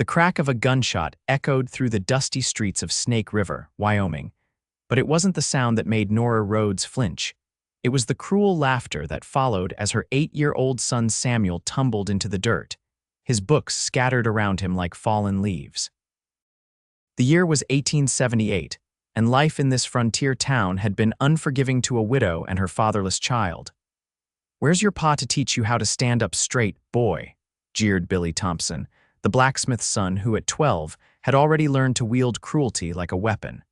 The crack of a gunshot echoed through the dusty streets of Snake River, Wyoming. But it wasn't the sound that made Nora Rhodes flinch. It was the cruel laughter that followed as her 8-year-old son Samuel tumbled into the dirt, his books scattered around him like fallen leaves. The year was 1878, and life in this frontier town had been unforgiving to a widow and her fatherless child. "Where's your pa to teach you how to stand up straight, boy?" jeered Billy Thompson, the blacksmith's son who at 12 had already learned to wield cruelty like a weapon.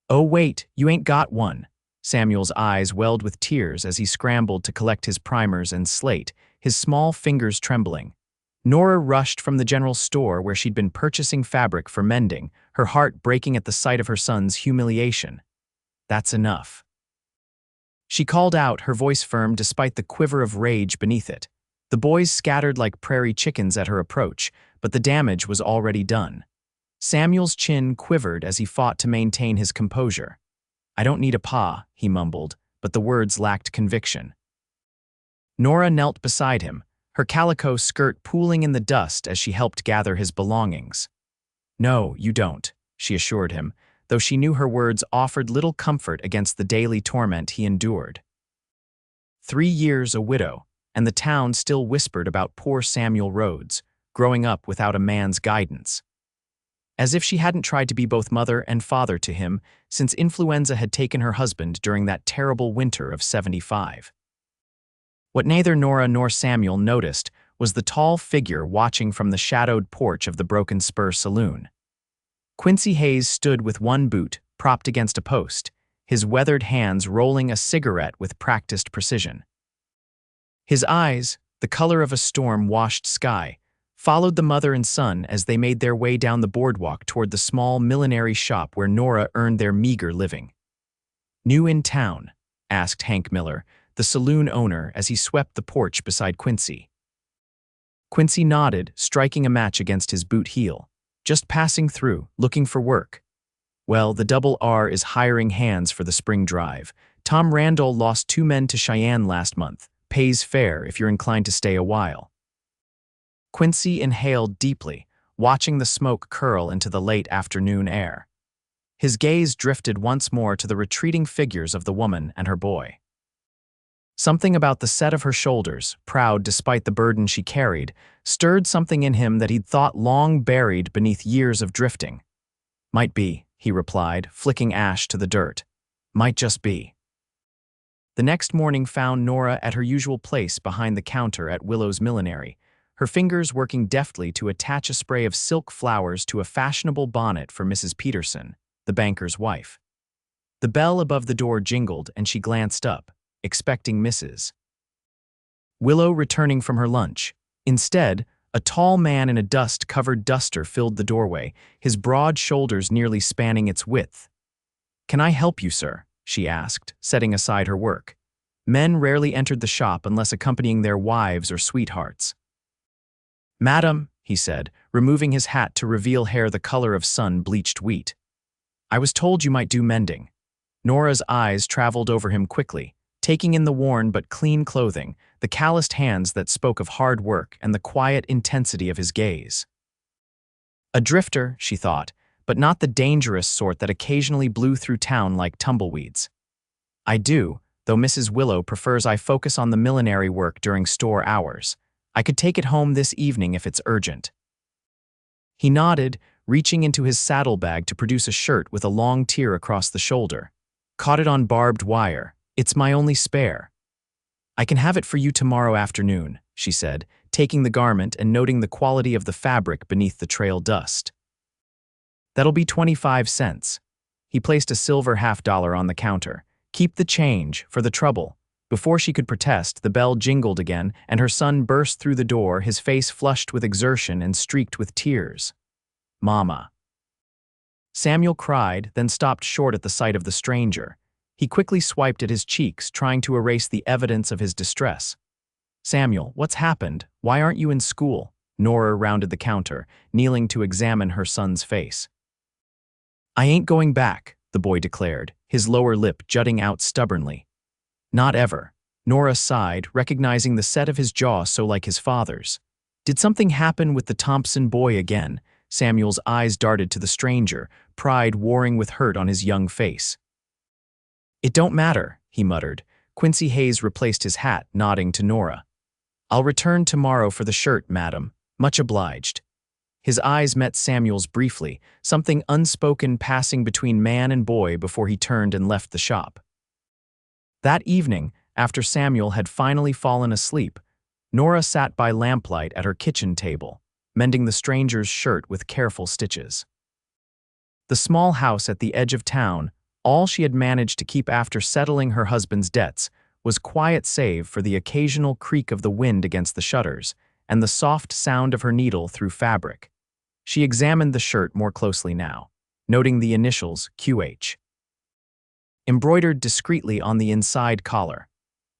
"Oh wait, you ain't got one." Samuel's eyes welled with tears as he scrambled to collect his primers and slate, his small fingers trembling. Nora rushed from the general store where she'd been purchasing fabric for mending, her heart breaking at the sight of her son's humiliation. "That's enough." She called out, her voice firm despite the quiver of rage beneath it. The boys scattered like prairie chickens at her approach, but the damage was already done. Samuel's chin quivered as he fought to maintain his composure. "I don't need a pa," he mumbled, but the words lacked conviction. Nora knelt beside him, her calico skirt pooling in the dust as she helped gather his belongings. "No, you don't," she assured him, though she knew her words offered little comfort against the daily torment he endured. 3 years a widow, and the town still whispered about poor Samuel Rhodes, growing up without a man's guidance. As if she hadn't tried to be both mother and father to him since influenza had taken her husband during that terrible winter of '75. What neither Nora nor Samuel noticed was the tall figure watching from the shadowed porch of the Broken Spur Saloon. Quincy Hayes stood with one boot propped against a post, his weathered hands rolling a cigarette with practiced precision. His eyes, the color of a storm-washed sky, followed the mother and son as they made their way down the boardwalk toward the small millinery shop where Nora earned their meager living. "New in town?" asked Hank Miller, the saloon owner, as he swept the porch beside Quincy. Quincy nodded, striking a match against his boot heel. "Just passing through, looking for work." "Well, the Double R is hiring hands for the spring drive. Tom Randall lost 2 men to Cheyenne last month. Pays fair if you're inclined to stay a while." Quincy inhaled deeply, watching the smoke curl into the late afternoon air. His gaze drifted once more to the retreating figures of the woman and her boy. Something about the set of her shoulders, proud despite the burden she carried, stirred something in him that he'd thought long buried beneath years of drifting. "Might be," he replied, flicking ash to the dirt. "Might just be." The next morning found Nora at her usual place behind the counter at Willow's Millinery, her fingers working deftly to attach a spray of silk flowers to a fashionable bonnet for Mrs. Peterson, the banker's wife. The bell above the door jingled and she glanced up, expecting Mrs. Willow returning from her lunch. Instead, a tall man in a dust-covered duster filled the doorway, his broad shoulders nearly spanning its width. "Can I help you, sir?" she asked, setting aside her work. Men rarely entered the shop unless accompanying their wives or sweethearts. "Madam," he said, removing his hat to reveal hair the color of sun-bleached wheat. "I was told you might do mending." Nora's eyes traveled over him quickly, taking in the worn but clean clothing, the calloused hands that spoke of hard work, and the quiet intensity of his gaze. A drifter, she thought, but not the dangerous sort that occasionally blew through town like tumbleweeds. "I do, though Mrs. Willow prefers I focus on the millinery work during store hours. I could take it home this evening if it's urgent." He nodded, reaching into his saddlebag to produce a shirt with a long tear across the shoulder. "Caught it on barbed wire. It's my only spare." "I can have it for you tomorrow afternoon," she said, taking the garment and noting the quality of the fabric beneath the trail dust. "That'll be 25 cents. He placed a silver $50 on the counter. "Keep the change, for the trouble." Before she could protest, the bell jingled again, and her son burst through the door, his face flushed with exertion and streaked with tears. "Mama." Samuel cried, then stopped short at the sight of the stranger. He quickly swiped at his cheeks, trying to erase the evidence of his distress. "Samuel, what's happened? Why aren't you in school?" Nora rounded the counter, kneeling to examine her son's face. "I ain't going back," the boy declared, his lower lip jutting out stubbornly. "Not ever." Nora sighed, recognizing the set of his jaw so like his father's. Did something happen with the Thompson boy again? Samuel's eyes darted to the stranger, pride warring with hurt on his young face. It don't matter, he muttered. Quincy Hayes replaced his hat, nodding to Nora. I'll return tomorrow for the shirt, madam. Much obliged. His eyes met Samuel's briefly, something unspoken passing between man and boy before he turned and left the shop. That evening, after Samuel had finally fallen asleep, Nora sat by lamplight at her kitchen table, mending the stranger's shirt with careful stitches. The small house at the edge of town, all she had managed to keep after settling her husband's debts, was quiet save for the occasional creak of the wind against the shutters and the soft sound of her needle through fabric. She examined the shirt more closely now, noting the initials QH. Embroidered discreetly on the inside collar.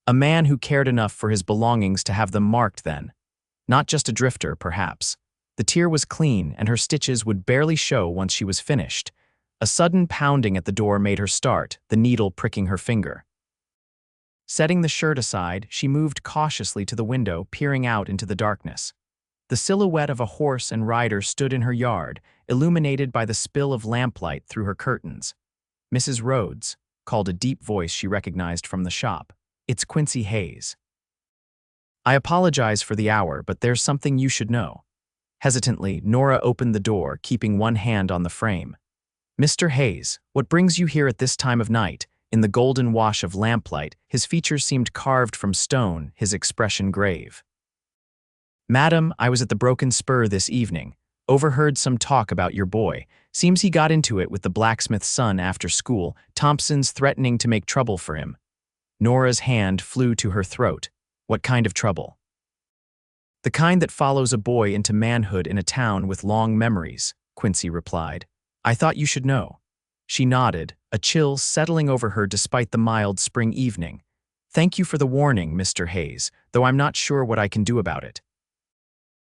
A man who cared enough for his belongings to have them marked then. Not just a drifter, perhaps. The tear was clean, and her stitches would barely show once she was finished. A sudden pounding at the door made her start, the needle pricking her finger. Setting the shirt aside, she moved cautiously to the window, peering out into the darkness. The silhouette of a horse and rider stood in her yard, illuminated by the spill of lamplight through her curtains. "Mrs. Rhodes," called a deep voice she recognized from the shop. "It's Quincy Hayes." "I apologize for the hour, but there's something you should know." Hesitantly, Nora opened the door, keeping one hand on the frame. "Mr. Hayes, what brings you here at this time of night?" In the golden wash of lamplight, his features seemed carved from stone, his expression grave. "Madam, I was at the Broken Spur this evening. Overheard some talk about your boy. Seems he got into it with the blacksmith's son after school, Thompson's threatening to make trouble for him." Nora's hand flew to her throat. "What kind of trouble?" "The kind that follows a boy into manhood in a town with long memories," Quincy replied. "I thought you should know." She nodded, a chill settling over her despite the mild spring evening. "Thank you for the warning, Mr. Hayes, though I'm not sure what I can do about it."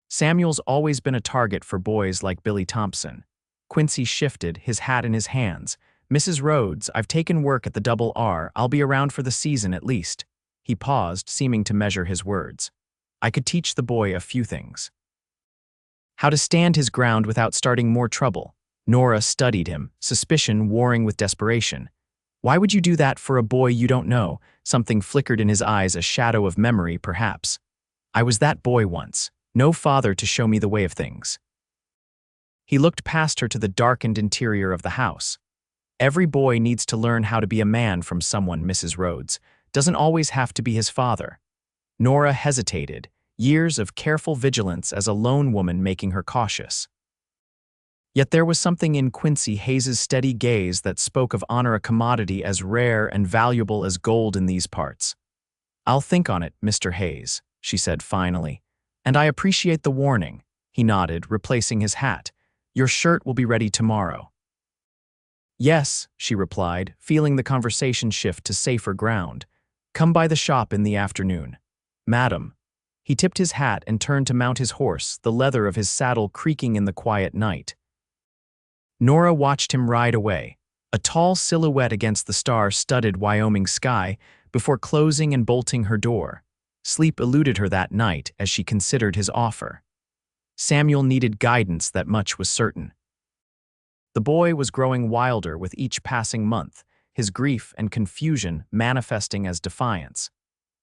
Samuel's always been a target for boys like Billy Thompson. Quincy shifted, his hat in his hands. "Mrs. Rhodes, I've taken work at the Double R. I'll be around for the season at least." He paused, seeming to measure his words. "I could teach the boy a few things. How to stand his ground without starting more trouble." Nora studied him, suspicion warring with desperation. "Why would you do that for a boy you don't know?" Something flickered in his eyes, a shadow of memory, perhaps. "I was that boy once. No father to show me the way of things." He looked past her to the darkened interior of the house. "Every boy needs to learn how to be a man from someone, Mrs. Rhodes. Doesn't always have to be his father." Nora hesitated, years of careful vigilance as a lone woman making her cautious. Yet there was something in Quincy Hayes's steady gaze that spoke of honor, a commodity as rare and valuable as gold in these parts. "I'll think on it, Mr. Hayes," she said finally. "And I appreciate the warning." He nodded, replacing his hat. "Your shirt will be ready tomorrow." "Yes," she replied, feeling the conversation shift to safer ground. "Come by the shop in the afternoon." "Madam." He tipped his hat and turned to mount his horse, the leather of his saddle creaking in the quiet night. Nora watched him ride away, a tall silhouette against the star-studded Wyoming sky, before closing and bolting her door. Sleep eluded her that night as she considered his offer. Samuel needed guidance, that much was certain. The boy was growing wilder with each passing month, his grief and confusion manifesting as defiance.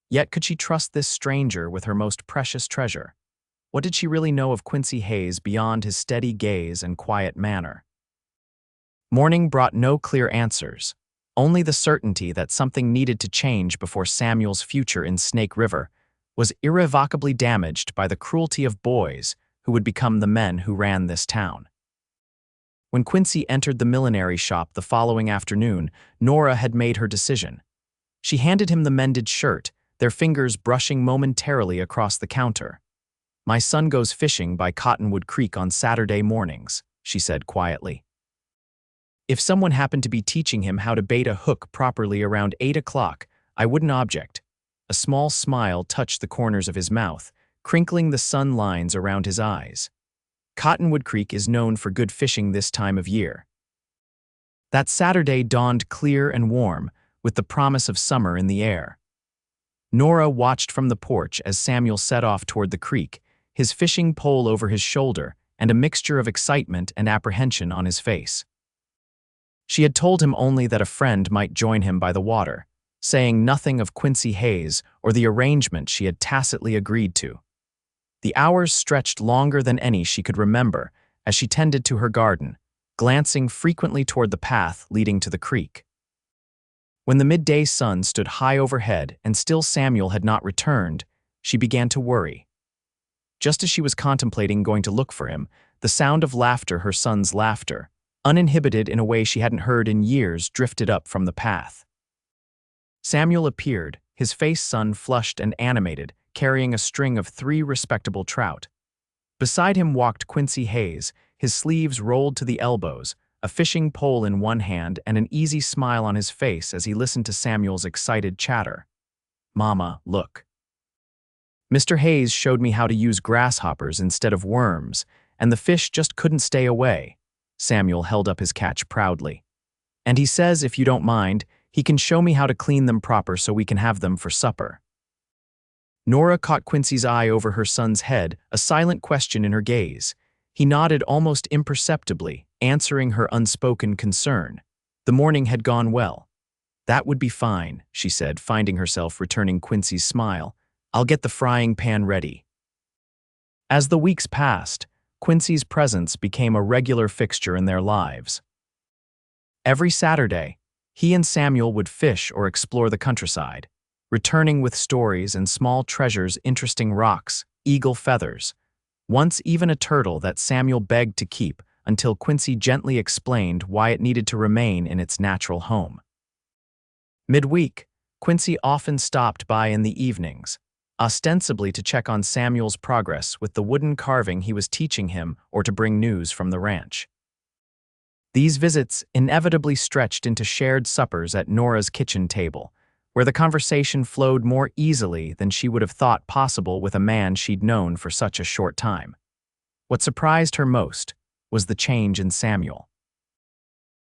Yet could she trust this stranger with her most precious treasure? What did she really know of Quincy Hayes beyond his steady gaze and quiet manner? Morning brought no clear answers, only the certainty that something needed to change before Samuel's future in Snake River was irrevocably damaged by the cruelty of boys who would become the men who ran this town. When Quincy entered the millinery shop the following afternoon, Nora had made her decision. She handed him the mended shirt, their fingers brushing momentarily across the counter. "My son goes fishing by Cottonwood Creek on Saturday mornings," she said quietly. "If someone happened to be teaching him how to bait a hook properly around 8 o'clock, I wouldn't object." A small smile touched the corners of his mouth, crinkling the sun lines around his eyes. "Cottonwood Creek is known for good fishing this time of year." That Saturday dawned clear and warm, with the promise of summer in the air. Nora watched from the porch as Samuel set off toward the creek, his fishing pole over his shoulder, and a mixture of excitement and apprehension on his face. She had told him only that a friend might join him by the water, saying nothing of Quincy Hayes or the arrangement she had tacitly agreed to. The hours stretched longer than any she could remember as she tended to her garden, glancing frequently toward the path leading to the creek. When the midday sun stood high overhead and still Samuel had not returned, she began to worry. Just as she was contemplating going to look for him, the sound of laughter, her son's laughter, uninhibited in a way she hadn't heard in years, drifted up from the path. Samuel appeared, his face sun-flushed and animated, carrying a string of 3 respectable trout. Beside him walked Quincy Hayes, his sleeves rolled to the elbows, a fishing pole in one hand and an easy smile on his face as he listened to Samuel's excited chatter. "Mama, look. Mr. Hayes showed me how to use grasshoppers instead of worms, and the fish just couldn't stay away." Samuel held up his catch proudly. "And he says, if you don't mind, he can show me how to clean them proper so we can have them for supper." Nora caught Quincy's eye over her son's head, a silent question in her gaze. He nodded almost imperceptibly, answering her unspoken concern. The morning had gone well. "That would be fine," she said, finding herself returning Quincy's smile. "I'll get the frying pan ready." As the weeks passed, Quincy's presence became a regular fixture in their lives. Every Saturday, he and Samuel would fish or explore the countryside, returning with stories and small treasures, interesting rocks, eagle feathers, once even a turtle that Samuel begged to keep until Quincy gently explained why it needed to remain in its natural home. Midweek, Quincy often stopped by in the evenings, ostensibly to check on Samuel's progress with the wooden carving he was teaching him or to bring news from the ranch. These visits inevitably stretched into shared suppers at Nora's kitchen table, where the conversation flowed more easily than she would have thought possible with a man she'd known for such a short time. What surprised her most was the change in Samuel.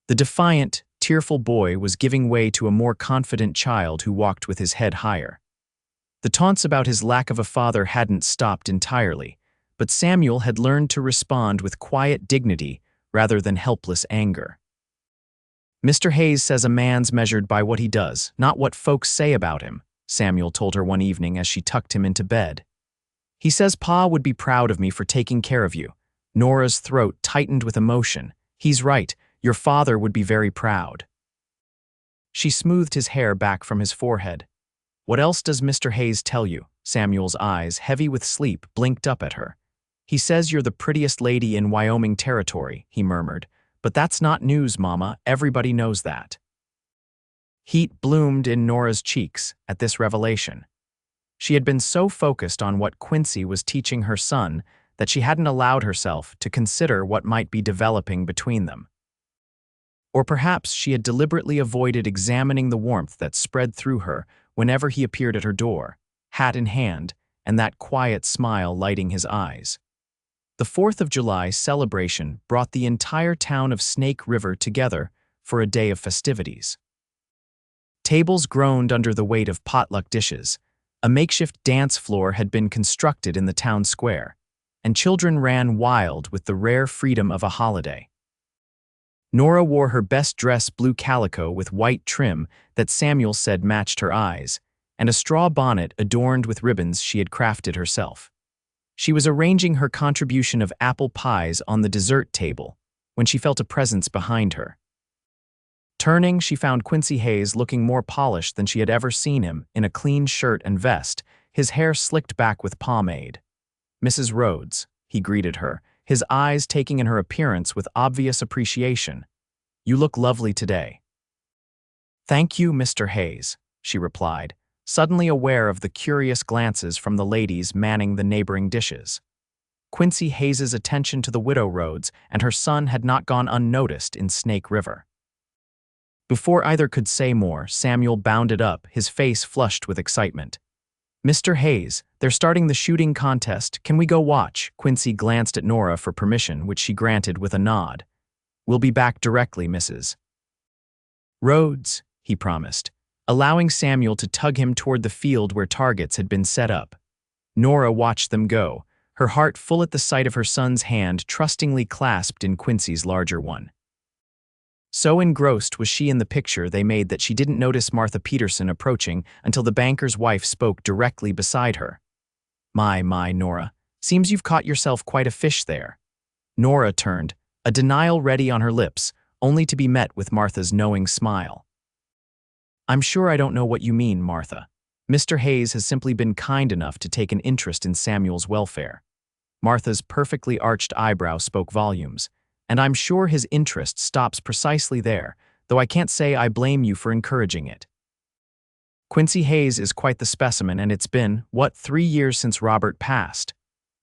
The defiant, tearful boy was giving way to a more confident child who walked with his head higher. The taunts about his lack of a father hadn't stopped entirely, but Samuel had learned to respond with quiet dignity rather than helpless anger. "Mr. Hayes says a man's measured by what he does, not what folks say about him," Samuel told her one evening as she tucked him into bed. "He says Pa would be proud of me for taking care of you." Nora's throat tightened with emotion. "He's right, your father would be very proud." She smoothed his hair back from his forehead. "What else does Mr. Hayes tell you?" Samuel's eyes, heavy with sleep, blinked up at her. "He says you're the prettiest lady in Wyoming territory," he murmured. "But that's not news, Mama. Everybody knows that." Heat bloomed in Nora's cheeks at this revelation. She had been so focused on what Quincy was teaching her son that she hadn't allowed herself to consider what might be developing between them. Or perhaps she had deliberately avoided examining the warmth that spread through her whenever he appeared at her door, hat in hand, and that quiet smile lighting his eyes. The 4th of July celebration brought the entire town of Snake River together for a day of festivities. Tables groaned under the weight of potluck dishes. A makeshift dance floor had been constructed in the town square, and children ran wild with the rare freedom of a holiday. Nora wore her best dress, blue calico with white trim that Samuel said matched her eyes, and a straw bonnet adorned with ribbons she had crafted herself. She was arranging her contribution of apple pies on the dessert table when she felt a presence behind her. Turning, she found Quincy Hayes looking more polished than she had ever seen him, in a clean shirt and vest, his hair slicked back with pomade. "Mrs. Rhodes," he greeted her, his eyes taking in her appearance with obvious appreciation. "You look lovely today." "Thank you, Mr. Hayes," she replied, suddenly aware of the curious glances from the ladies manning the neighboring dishes. Quincy Hayes's attention to the widow Rhodes and her son had not gone unnoticed in Snake River. Before either could say more, Samuel bounded up, his face flushed with excitement. "Mr. Hayes, they're starting the shooting contest. Can we go watch?" Quincy glanced at Nora for permission, which she granted with a nod. "We'll be back directly, Mrs. Rhodes," he promised, allowing Samuel to tug him toward the field where targets had been set up. Nora watched them go, her heart full at the sight of her son's hand trustingly clasped in Quincy's larger one. So engrossed was she in the picture they made that she didn't notice Martha Peterson approaching until the banker's wife spoke directly beside her. My, Nora, seems you've caught yourself quite a fish there." Nora turned, a denial ready on her lips, only to be met with Martha's knowing smile. "I'm sure I don't know what you mean, Martha. Mr. Hayes has simply been kind enough to take an interest in Samuel's welfare." Martha's perfectly arched eyebrow spoke volumes. "And I'm sure his interest stops precisely there, though I can't say I blame you for encouraging it. Quincy Hayes is quite the specimen, and it's been, 3 years since Robert passed.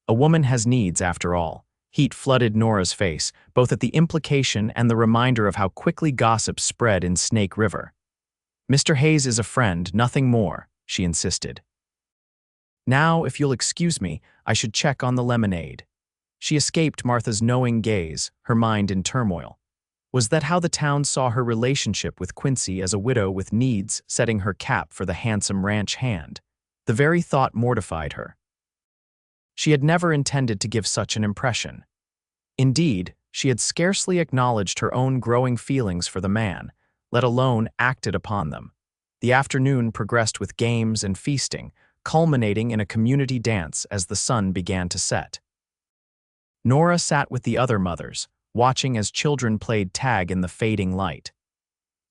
A woman has needs, after all." Heat flooded Nora's face, both at the implication and the reminder of how quickly gossip spread in Snake River. "Mr. Hayes is a friend, nothing more," she insisted. "Now, if you'll excuse me, I should check on the lemonade." She escaped Martha's knowing gaze, her mind in turmoil. Was that how the town saw her relationship with Quincy as a widow with needs, setting her cap for the handsome ranch hand? The very thought mortified her. She had never intended to give such an impression. Indeed, she had scarcely acknowledged her own growing feelings for the man, let alone acted upon them. The afternoon progressed with games and feasting, culminating in a community dance as the sun began to set. Nora sat with the other mothers, watching as children played tag in the fading light.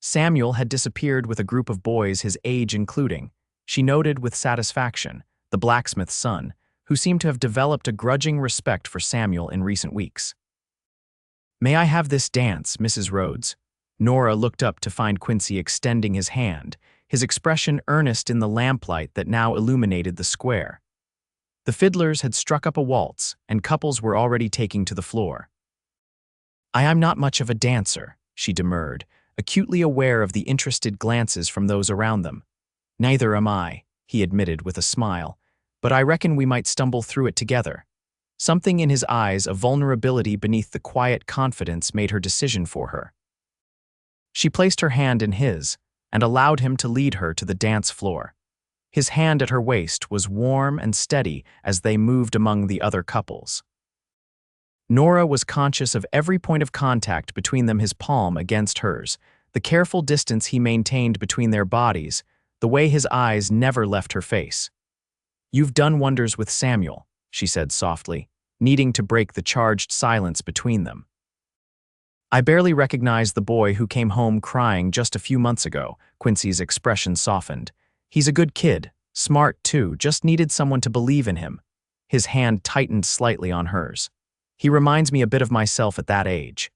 Samuel had disappeared with a group of boys his age including, she noted with satisfaction, the blacksmith's son, who seemed to have developed a grudging respect for Samuel in recent weeks. "May I have this dance, Mrs. Rhodes?" Nora looked up to find Quincy extending his hand, his expression earnest in the lamplight that now illuminated the square. The fiddlers had struck up a waltz, and couples were already taking to the floor. "I am not much of a dancer," she demurred, acutely aware of the interested glances from those around them. "Neither am I," he admitted with a smile, "but I reckon we might stumble through it together." Something in his eyes, a vulnerability beneath the quiet confidence, made her decision for her. She placed her hand in his, and allowed him to lead her to the dance floor. His hand at her waist was warm and steady as they moved among the other couples. Nora was conscious of every point of contact between them, his palm against hers, the careful distance he maintained between their bodies, the way his eyes never left her face. "You've done wonders with Samuel," she said softly, needing to break the charged silence between them. "I barely recognized the boy who came home crying just a few months ago," Quincy's expression softened. "He's a good kid, smart too, just needed someone to believe in him." His hand tightened slightly on hers. "He reminds me a bit of myself at that age."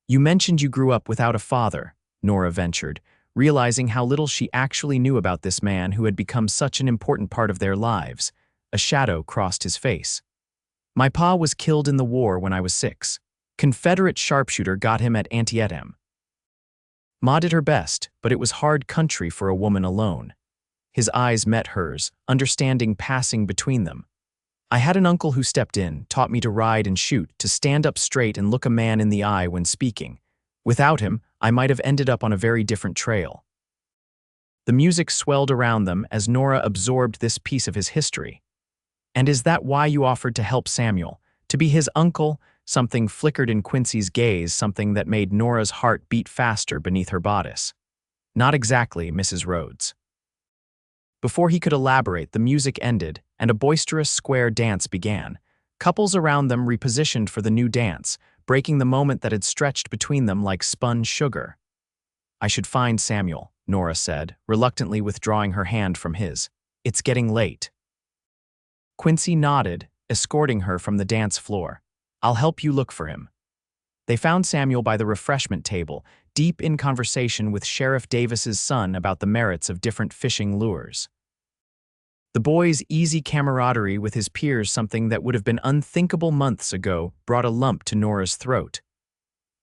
"You mentioned you grew up without a father," Nora ventured, realizing how little she actually knew about this man who had become such an important part of their lives. A shadow crossed his face. "My pa was killed in the war when I was 6. Confederate sharpshooter got him at Antietam. Ma did her best, but it was hard country for a woman alone." His eyes met hers, understanding passing between them. "I had an uncle who stepped in, taught me to ride and shoot, to stand up straight and look a man in the eye when speaking. Without him, I might have ended up on a very different trail." The music swelled around them as Nora absorbed this piece of his history. "And is that why you offered to help Samuel? To be his uncle?" Something flickered in Quincy's gaze, something that made Nora's heart beat faster beneath her bodice. "Not exactly, Mrs. Rhodes." Before he could elaborate, the music ended, and a boisterous square dance began. Couples around them repositioned for the new dance, breaking the moment that had stretched between them like spun sugar. "I should find Samuel," Nora said, reluctantly withdrawing her hand from his. "It's getting late." Quincy nodded, escorting her from the dance floor. "I'll help you look for him." They found Samuel by the refreshment table, deep in conversation with Sheriff Davis's son about the merits of different fishing lures. The boy's easy camaraderie with his peers, something that would have been unthinkable months ago, brought a lump to Nora's throat.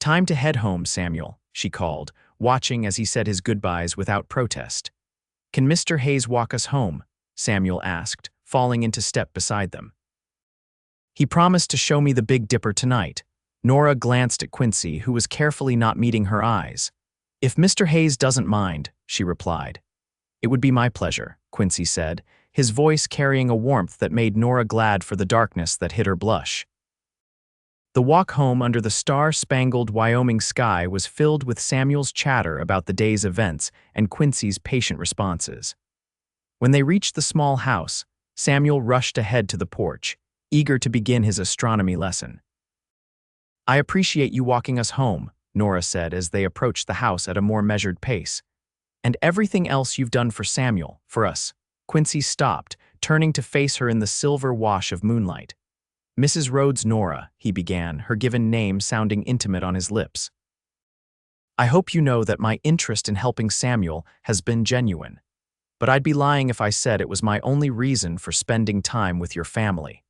"Time to head home, Samuel," she called, watching as he said his goodbyes without protest. "Can Mr. Hayes walk us home?" Samuel asked, falling into step beside them. "He promised to show me the Big Dipper tonight." Nora glanced at Quincy, who was carefully not meeting her eyes. "If Mr. Hayes doesn't mind," she replied. "It would be my pleasure," Quincy said, his voice carrying a warmth that made Nora glad for the darkness that hid her blush. The walk home under the star-spangled Wyoming sky was filled with Samuel's chatter about the day's events and Quincy's patient responses. When they reached the small house, Samuel rushed ahead to the porch, eager to begin his astronomy lesson. "I appreciate you walking us home," Nora said as they approached the house at a more measured pace. "And everything else you've done for Samuel, for us." Quincy stopped, turning to face her in the silver wash of moonlight. "Mrs. Rhodes, Nora," he began, her given name sounding intimate on his lips. "I hope you know that my interest in helping Samuel has been genuine, but I'd be lying if I said it was my only reason for spending time with your family."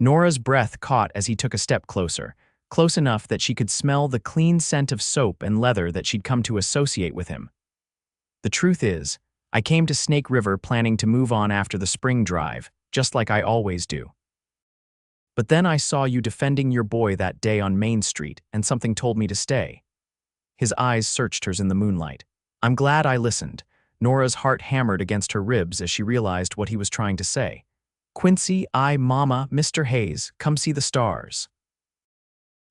Nora's breath caught as he took a step closer, close enough that she could smell the clean scent of soap and leather that she'd come to associate with him. "The truth is, I came to Snake River planning to move on after the spring drive, just like I always do. But then I saw you defending your boy that day on Main Street, and something told me to stay." His eyes searched hers in the moonlight. "I'm glad I listened." Nora's heart hammered against her ribs as she realized what he was trying to say. "Quincy, Mama, Mr. Hayes, come see the stars."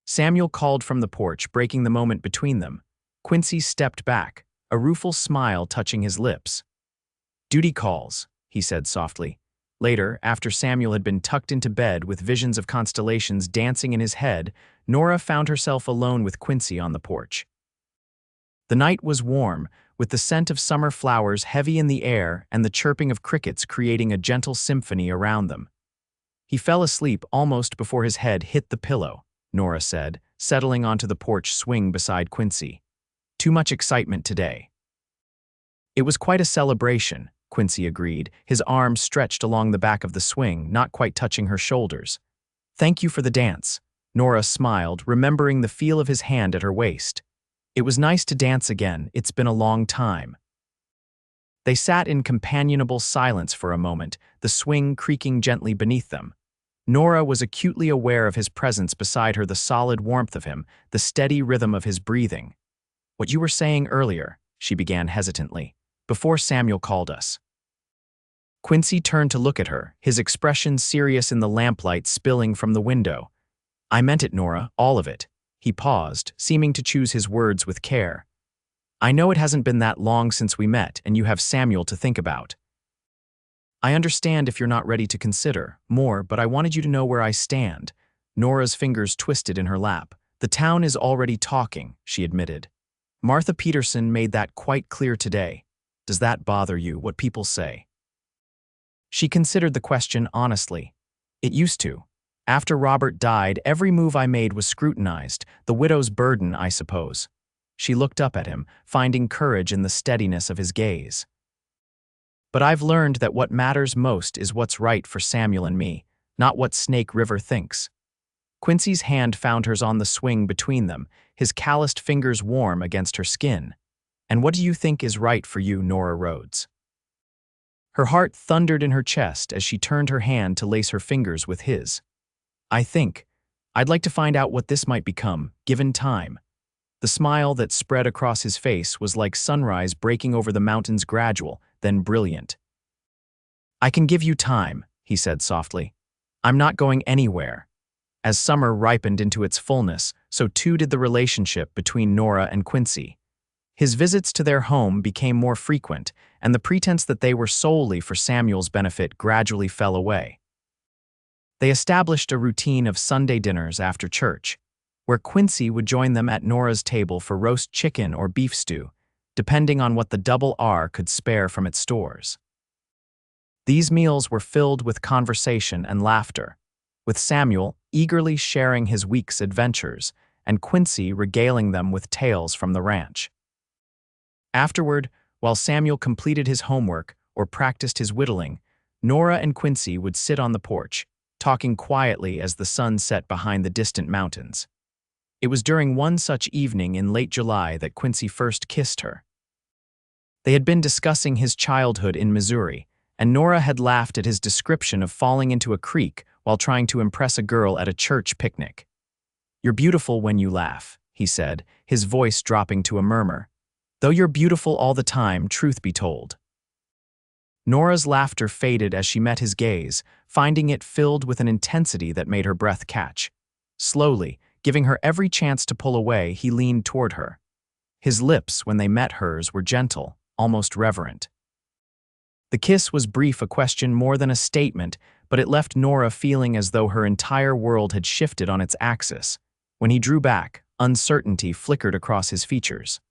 Samuel called from the porch, breaking the moment between them. Quincy stepped back, a rueful smile touching his lips. "Duty calls," he said softly. Later, after Samuel had been tucked into bed with visions of constellations dancing in his head, Nora found herself alone with Quincy on the porch. The night was warm, with the scent of summer flowers heavy in the air and the chirping of crickets creating a gentle symphony around them. "He fell asleep almost before his head hit the pillow," Nora said, settling onto the porch swing beside Quincy. "Too much excitement today." "It was quite a celebration," Quincy agreed, his arms stretched along the back of the swing, not quite touching her shoulders. "Thank you for the dance." Nora smiled, remembering the feel of his hand at her waist. "It was nice to dance again. It's been a long time." They sat in companionable silence for a moment, the swing creaking gently beneath them. Nora was acutely aware of his presence beside her, the solid warmth of him, the steady rhythm of his breathing. "What you were saying earlier," she began hesitantly, "before Samuel called us." Quincy turned to look at her, his expression serious in the lamplight spilling from the window. "I meant it, Nora, all of it." He paused, seeming to choose his words with care. "I know it hasn't been that long since we met, and you have Samuel to think about. I understand if you're not ready to consider more, but I wanted you to know where I stand." Nora's fingers twisted in her lap. "The town is already talking," she admitted. "Martha Peterson made that quite clear today. Does that bother you, what people say?" She considered the question honestly. "It used to. After Robert died, every move I made was scrutinized, the widow's burden, I suppose." She looked up at him, finding courage in the steadiness of his gaze. "But I've learned that what matters most is what's right for Samuel and me, not what Snake River thinks." Quincy's hand found hers on the swing between them, his calloused fingers warm against her skin. "And what do you think is right for you, Nora Rhodes?" Her heart thundered in her chest as she turned her hand to lace her fingers with his. I'd like to find out what this might become, given time." The smile that spread across his face was like sunrise breaking over the mountains, gradual, then brilliant. "I can give you time," he said softly. "I'm not going anywhere." As summer ripened into its fullness, so too did the relationship between Nora and Quincy. His visits to their home became more frequent, and the pretense that they were solely for Samuel's benefit gradually fell away. They established a routine of Sunday dinners after church, where Quincy would join them at Nora's table for roast chicken or beef stew, depending on what the Double R could spare from its stores. These meals were filled with conversation and laughter, with Samuel eagerly sharing his week's adventures and Quincy regaling them with tales from the ranch. Afterward, while Samuel completed his homework or practiced his whittling, Nora and Quincy would sit on the porch, talking quietly as the sun set behind the distant mountains. It was during one such evening in late July that Quincy first kissed her. They had been discussing his childhood in Missouri, and Nora had laughed at his description of falling into a creek while trying to impress a girl at a church picnic. "You're beautiful when you laugh," he said, his voice dropping to a murmur. "Though you're beautiful all the time, truth be told." Nora's laughter faded as she met his gaze, finding it filled with an intensity that made her breath catch. Slowly, giving her every chance to pull away, he leaned toward her. His lips, when they met hers, were gentle, almost reverent. The kiss was brief, a question more than a statement, but it left Nora feeling as though her entire world had shifted on its axis. When he drew back, uncertainty flickered across his features.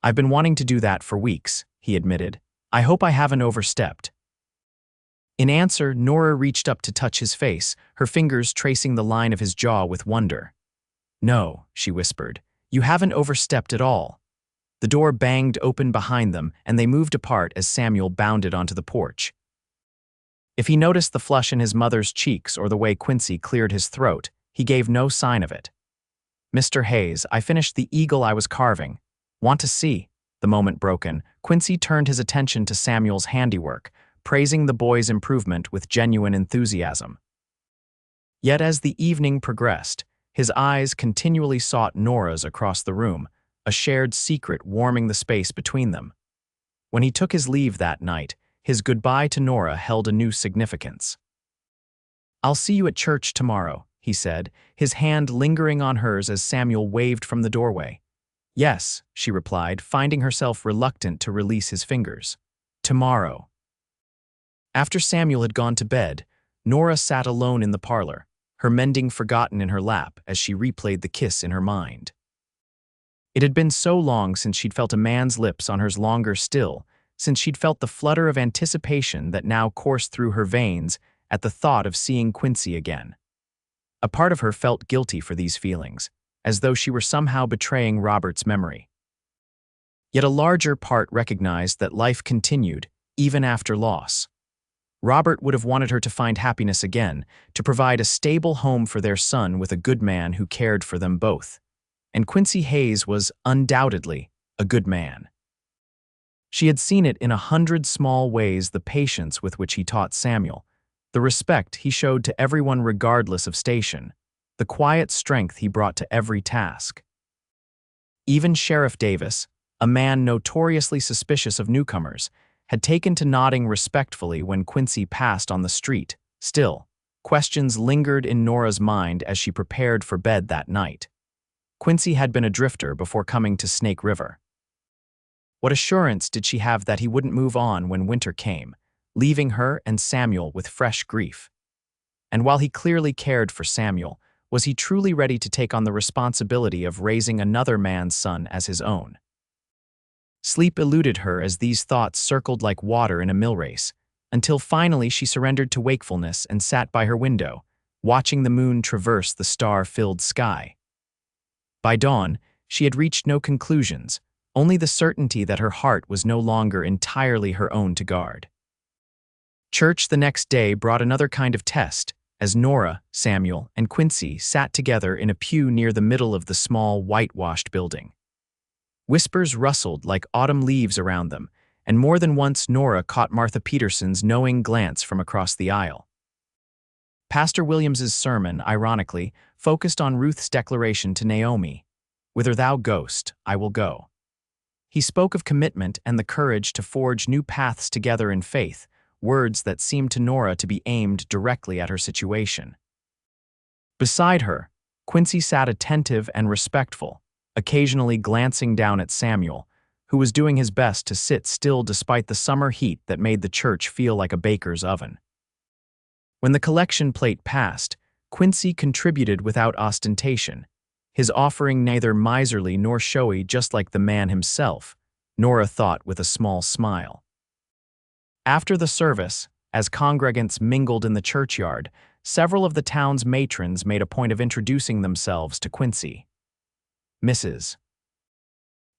"I've been wanting to do that for weeks," he admitted. "I hope I haven't overstepped." In answer, Nora reached up to touch his face, her fingers tracing the line of his jaw with wonder. "No," she whispered, "you haven't overstepped at all." The door banged open behind them, and they moved apart as Samuel bounded onto the porch. If he noticed the flush in his mother's cheeks or the way Quincy cleared his throat, he gave no sign of it. "Mr. Hayes, I finished the eagle I was carving. Want to see?" The moment broken, Quincy turned his attention to Samuel's handiwork, praising the boy's improvement with genuine enthusiasm. Yet as the evening progressed, his eyes continually sought Nora's across the room, a shared secret warming the space between them. When he took his leave that night, his goodbye to Nora held a new significance. "I'll see you at church tomorrow," he said, his hand lingering on hers as Samuel waved from the doorway. "Yes," she replied, finding herself reluctant to release his fingers. "Tomorrow." After Samuel had gone to bed, Nora sat alone in the parlor, her mending forgotten in her lap as she replayed the kiss in her mind. It had been so long since she'd felt a man's lips on hers, longer still, since she'd felt the flutter of anticipation that now coursed through her veins at the thought of seeing Quincy again. A part of her felt guilty for these feelings, as though she were somehow betraying Robert's memory. Yet a larger part recognized that life continued, even after loss. Robert would have wanted her to find happiness again, to provide a stable home for their son with a good man who cared for them both. And Quincy Hayes was undoubtedly a good man. She had seen it in 100 small ways: the patience with which he taught Samuel, the respect he showed to everyone regardless of station, the quiet strength he brought to every task. Even Sheriff Davis, a man notoriously suspicious of newcomers, had taken to nodding respectfully when Quincy passed on the street. Still, questions lingered in Nora's mind as she prepared for bed that night. Quincy had been a drifter before coming to Snake River. What assurance did she have that he wouldn't move on when winter came, leaving her and Samuel with fresh grief? And while he clearly cared for Samuel, was he truly ready to take on the responsibility of raising another man's son as his own? Sleep eluded her as these thoughts circled like water in a mill race, until finally she surrendered to wakefulness and sat by her window, watching the moon traverse the star-filled sky. By dawn, she had reached no conclusions, only the certainty that her heart was no longer entirely her own to guard. Church the next day brought another kind of test, as Nora, Samuel, and Quincy sat together in a pew near the middle of the small, whitewashed building. Whispers rustled like autumn leaves around them, and more than once Nora caught Martha Peterson's knowing glance from across the aisle. Pastor Williams's sermon, ironically, focused on Ruth's declaration to Naomi, "Whither thou goest, I will go." He spoke of commitment and the courage to forge new paths together in faith, words that seemed to Nora to be aimed directly at her situation. Beside her, Quincy sat attentive and respectful, occasionally glancing down at Samuel, who was doing his best to sit still despite the summer heat that made the church feel like a baker's oven. When the collection plate passed, Quincy contributed without ostentation, his offering neither miserly nor showy, just like the man himself, Nora thought with a small smile. After the service, as congregants mingled in the churchyard, several of the town's matrons made a point of introducing themselves to Quincy. Mrs.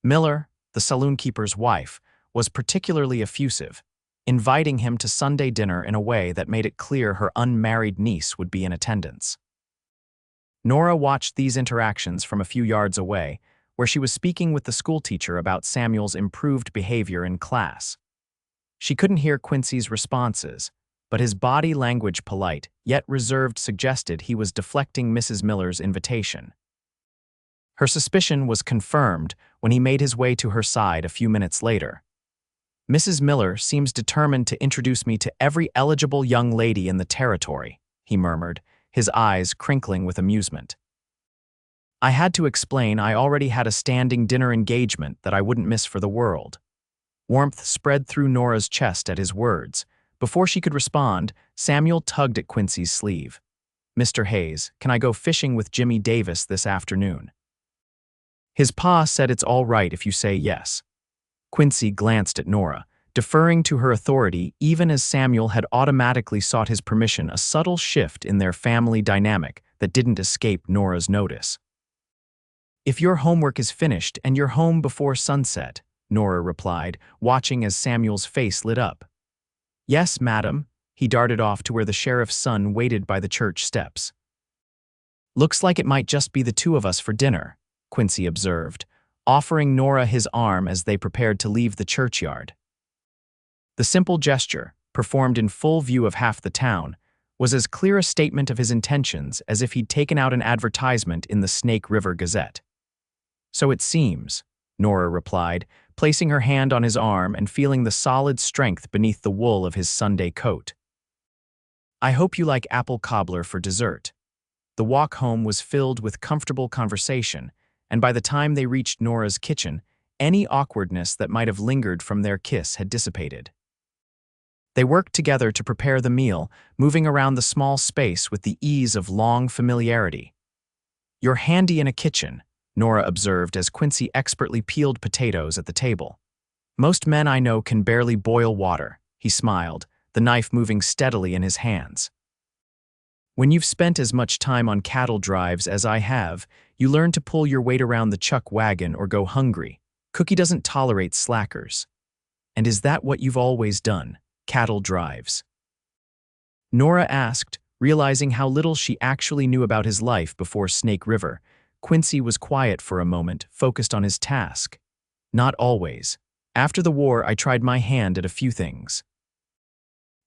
Miller, the saloon-keeper's wife, was particularly effusive, inviting him to Sunday dinner in a way that made it clear her unmarried niece would be in attendance. Nora watched these interactions from a few yards away, where she was speaking with the schoolteacher about Samuel's improved behavior in class. She couldn't hear Quincy's responses, but his body language, polite yet reserved, suggested he was deflecting Mrs. Miller's invitation. Her suspicion was confirmed when he made his way to her side a few minutes later. Mrs. Miller seems determined to introduce me to every eligible young lady in the territory, he murmured, his eyes crinkling with amusement. I had to explain I already had a standing dinner engagement that I wouldn't miss for the world. Warmth spread through Nora's chest at his words. Before she could respond, Samuel tugged at Quincy's sleeve. "Mr. Hayes, can I go fishing with Jimmy Davis this afternoon?" His pa said it's all right if you say yes. Quincy glanced at Nora, deferring to her authority even as Samuel had automatically sought his permission, a subtle shift in their family dynamic that didn't escape Nora's notice. "If your homework is finished and you're home before sunset," Nora replied, watching as Samuel's face lit up. "Yes, madam." He darted off to where the sheriff's son waited by the church steps. "Looks like it might just be the two of us for dinner," Quincy observed, offering Nora his arm as they prepared to leave the churchyard. The simple gesture, performed in full view of half the town, was as clear a statement of his intentions as if he'd taken out an advertisement in the Snake River Gazette. "So it seems," Nora replied, placing her hand on his arm and feeling the solid strength beneath the wool of his Sunday coat. "I hope you like apple cobbler for dessert." The walk home was filled with comfortable conversation, and by the time they reached Nora's kitchen, any awkwardness that might have lingered from their kiss had dissipated. They worked together to prepare the meal, moving around the small space with the ease of long familiarity. "You're handy in a kitchen," Nora observed as Quincy expertly peeled potatoes at the table. "Most men I know can barely boil water," he smiled, the knife moving steadily in his hands. "When you've spent as much time on cattle drives as I have, you learn to pull your weight around the chuck wagon or go hungry. Cookie doesn't tolerate slackers." "And is that what you've always done? Cattle drives?" Nora asked, realizing how little she actually knew about his life before Snake River. Quincy was quiet for a moment, focused on his task. "Not always. After the war, I tried my hand at a few things.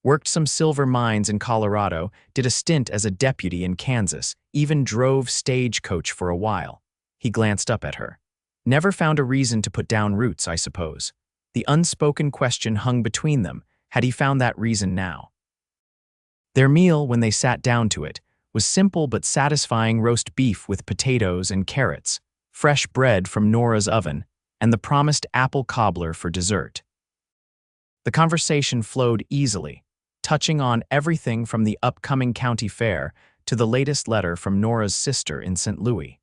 Worked some silver mines in Colorado, did a stint as a deputy in Kansas, even drove stagecoach for a while." He glanced up at her. "Never found a reason to put down roots, I suppose." The unspoken question hung between them. Had he found that reason now? Their meal, when they sat down to it, was simple but satisfying: roast beef with potatoes and carrots, fresh bread from Nora's oven, and the promised apple cobbler for dessert. The conversation flowed easily, touching on everything from the upcoming county fair to the latest letter from Nora's sister in St. Louis.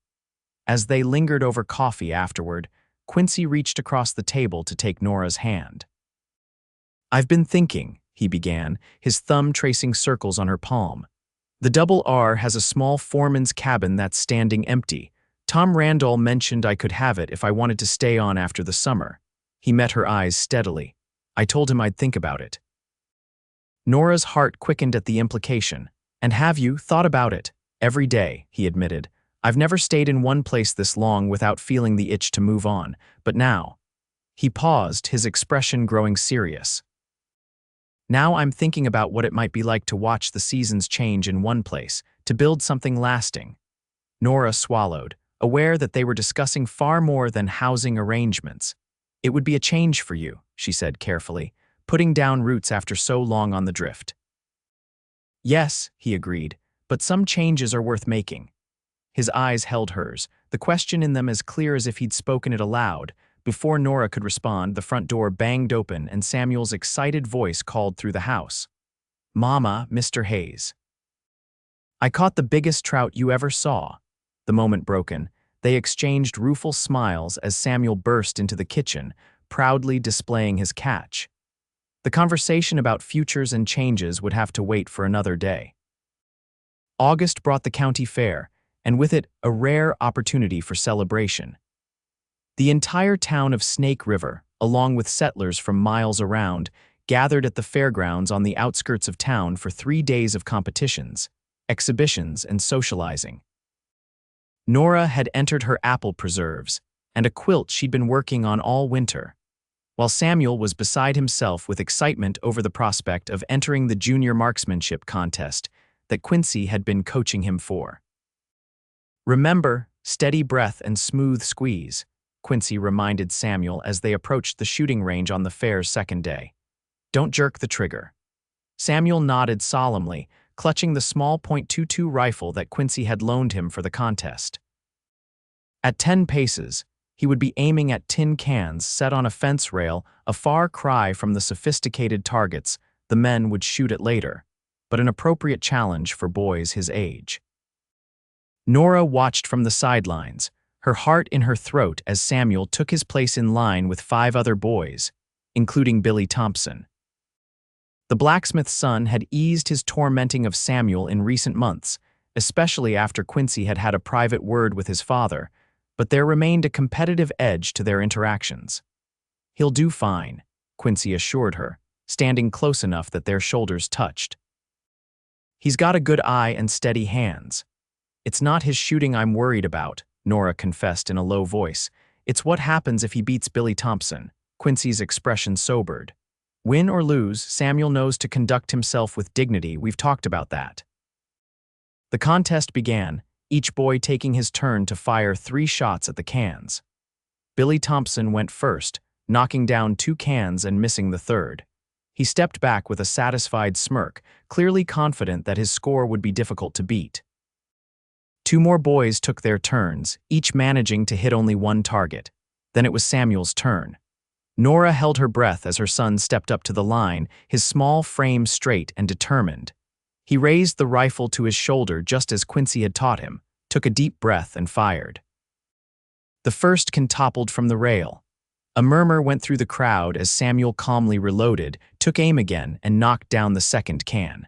As they lingered over coffee afterward, Quincy reached across the table to take Nora's hand. "I've been thinking," he began, his thumb tracing circles on her palm. "The Double R has a small foreman's cabin that's standing empty. Tom Randall mentioned I could have it if I wanted to stay on after the summer." He met her eyes steadily. "I told him I'd think about it." Nora's heart quickened at the implication. "And have you thought about it?" "Every day," he admitted. "I've never stayed in one place this long without feeling the itch to move on, but now—" He paused, his expression growing serious. "Now I'm thinking about what it might be like to watch the seasons change in one place, to build something lasting." Nora swallowed, aware that they were discussing far more than housing arrangements. "It would be a change for you," she said carefully, "putting down roots after so long on the drift." "Yes," he agreed, "but some changes are worth making." His eyes held hers, the question in them as clear as if he'd spoken it aloud. Before Nora could respond, the front door banged open and Samuel's excited voice called through the house. "Mama, Mr. Hayes." "I caught the biggest trout you ever saw." The moment broken, they exchanged rueful smiles as Samuel burst into the kitchen, proudly displaying his catch. The conversation about futures and changes would have to wait for another day. August brought the county fair, and with it a rare opportunity for celebration. The entire town of Snake River, along with settlers from miles around, gathered at the fairgrounds on the outskirts of town for 3 days of competitions, exhibitions, and socializing. Nora had entered her apple preserves and a quilt she'd been working on all winter, while Samuel was beside himself with excitement over the prospect of entering the junior marksmanship contest that Quincy had been coaching him for. "Remember, steady breath and smooth squeeze," Quincy reminded Samuel as they approached the shooting range on the fair's second day. Don't jerk the trigger. Samuel nodded solemnly, clutching the small .22 rifle that Quincy had loaned him for the contest. At 10 paces, he would be aiming at tin cans set on a fence rail, a far cry from the sophisticated targets the men would shoot at later, but an appropriate challenge for boys his age. Nora watched from the sidelines, her heart in her throat as Samuel took his place in line with 5 other boys, including Billy Thompson. The blacksmith's son had eased his tormenting of Samuel in recent months, especially after Quincy had had a private word with his father, but there remained a competitive edge to their interactions. He'll do fine, Quincy assured her, standing close enough that their shoulders touched. He's got a good eye and steady hands. It's not his shooting I'm worried about, Nora confessed in a low voice. It's what happens if he beats Billy Thompson. Quincy's expression sobered. Win or lose, Samuel knows to conduct himself with dignity. We've talked about that. The contest began, each boy taking his turn to fire 3 shots at the cans. Billy Thompson went first, knocking down 2 cans and missing the third. He stepped back with a satisfied smirk, clearly confident that his score would be difficult to beat. 2 more boys took their turns, each managing to hit only 1 target. Then it was Samuel's turn. Nora held her breath as her son stepped up to the line, his small frame straight and determined. He raised the rifle to his shoulder just as Quincy had taught him, took a deep breath and fired. The first can toppled from the rail. A murmur went through the crowd as Samuel calmly reloaded, took aim again, and knocked down the second can.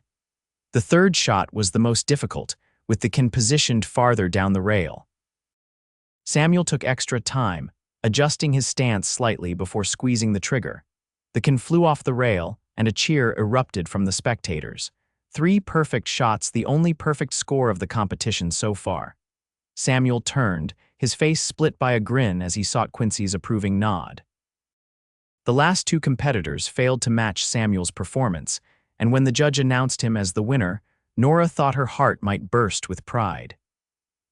The third shot was the most difficult, with the can positioned farther down the rail. Samuel took extra time, adjusting his stance slightly before squeezing the trigger. The can flew off the rail, and a cheer erupted from the spectators. 3 perfect shots, the only perfect score of the competition so far. Samuel turned, his face split by a grin as he sought Quincy's approving nod. The last 2 competitors failed to match Samuel's performance, and when the judge announced him as the winner, Nora thought her heart might burst with pride.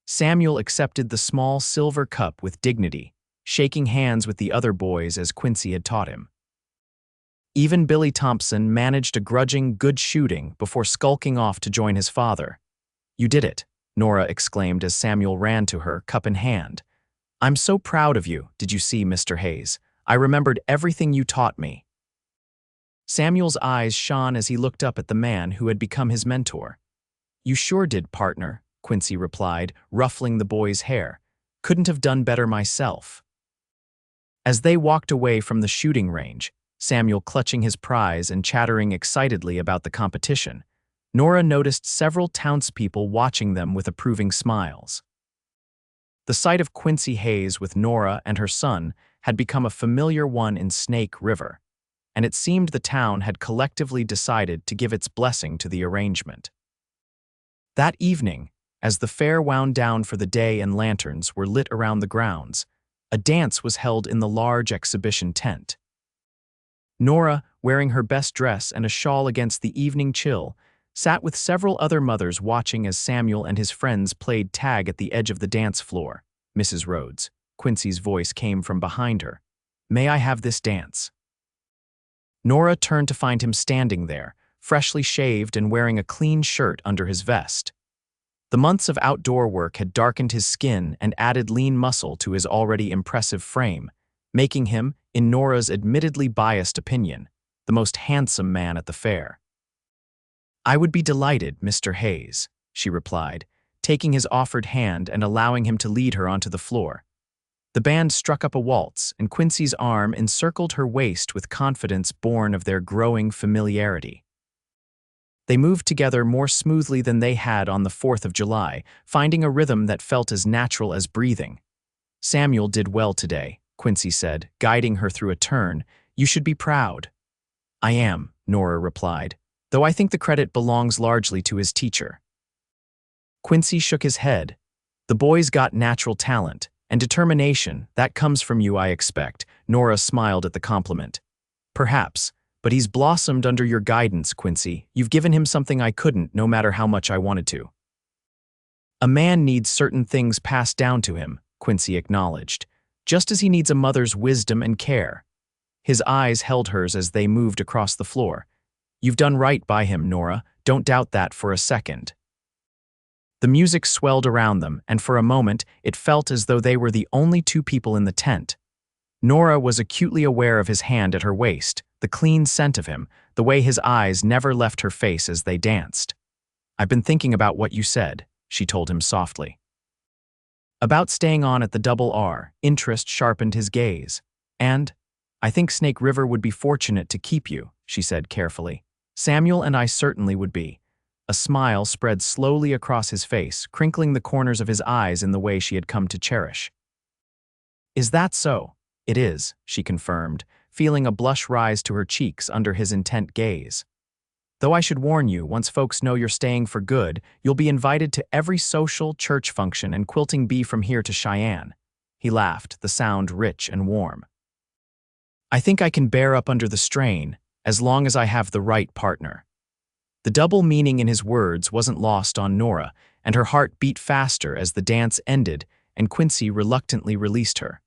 Samuel accepted the small silver cup with dignity, shaking hands with the other boys as Quincy had taught him. Even Billy Thompson managed a grudging good shooting before skulking off to join his father. You did it, Nora exclaimed as Samuel ran to her, cup in hand. I'm so proud of you, did you see, Mr. Hayes? I remembered everything you taught me. Samuel's eyes shone as he looked up at the man who had become his mentor. You sure did, partner, Quincy replied, ruffling the boy's hair. Couldn't have done better myself. As they walked away from the shooting range, Samuel clutching his prize and chattering excitedly about the competition, Nora noticed several townspeople watching them with approving smiles. The sight of Quincy Hayes with Nora and her son had become a familiar one in Snake River, and it seemed the town had collectively decided to give its blessing to the arrangement. That evening, as the fair wound down for the day and lanterns were lit around the grounds, a dance was held in the large exhibition tent. Nora, wearing her best dress and a shawl against the evening chill, sat with several other mothers watching as Samuel and his friends played tag at the edge of the dance floor. Mrs. Rhodes, Quincy's voice came from behind her. May I have this dance? Nora turned to find him standing there, freshly shaved and wearing a clean shirt under his vest. The months of outdoor work had darkened his skin and added lean muscle to his already impressive frame, making him, in Nora's admittedly biased opinion, the most handsome man at the fair. I would be delighted, Mr. Hayes, she replied, taking his offered hand and allowing him to lead her onto the floor. The band struck up a waltz, and Quincy's arm encircled her waist with confidence born of their growing familiarity. They moved together more smoothly than they had on the 4th of July, finding a rhythm that felt as natural as breathing. Samuel did well today, Quincy said, guiding her through a turn. You should be proud. I am, Nora replied, though I think the credit belongs largely to his teacher. Quincy shook his head. The boy's got natural talent and determination. That comes from you, I expect. Nora smiled at the compliment. Perhaps. But he's blossomed under your guidance, Quincy. You've given him something I couldn't, no matter how much I wanted to. A man needs certain things passed down to him, Quincy acknowledged. just as he needs a mother's wisdom and care. His eyes held hers as they moved across the floor. You've done right by him, Nora. Don't doubt that for a second. The music swelled around them, and for a moment, it felt as though they were the only two people in the tent. Nora was acutely aware of his hand at her waist, the clean scent of him, the way his eyes never left her face as they danced. I've been thinking about what you said, she told him softly. About staying on at the Double R, interest sharpened his gaze. And, I think Snake River would be fortunate to keep you, she said carefully. Samuel and I certainly would be. A smile spread slowly across his face, crinkling the corners of his eyes in the way she had come to cherish. Is that so? It is, she confirmed, feeling a blush rise to her cheeks under his intent gaze. Though I should warn you, once folks know you're staying for good, you'll be invited to every social, church function and quilting bee from here to Cheyenne. He laughed, the sound rich and warm. I think I can bear up under the strain, as long as I have the right partner. The double meaning in his words wasn't lost on Nora, and her heart beat faster as the dance ended and Quincy reluctantly released her.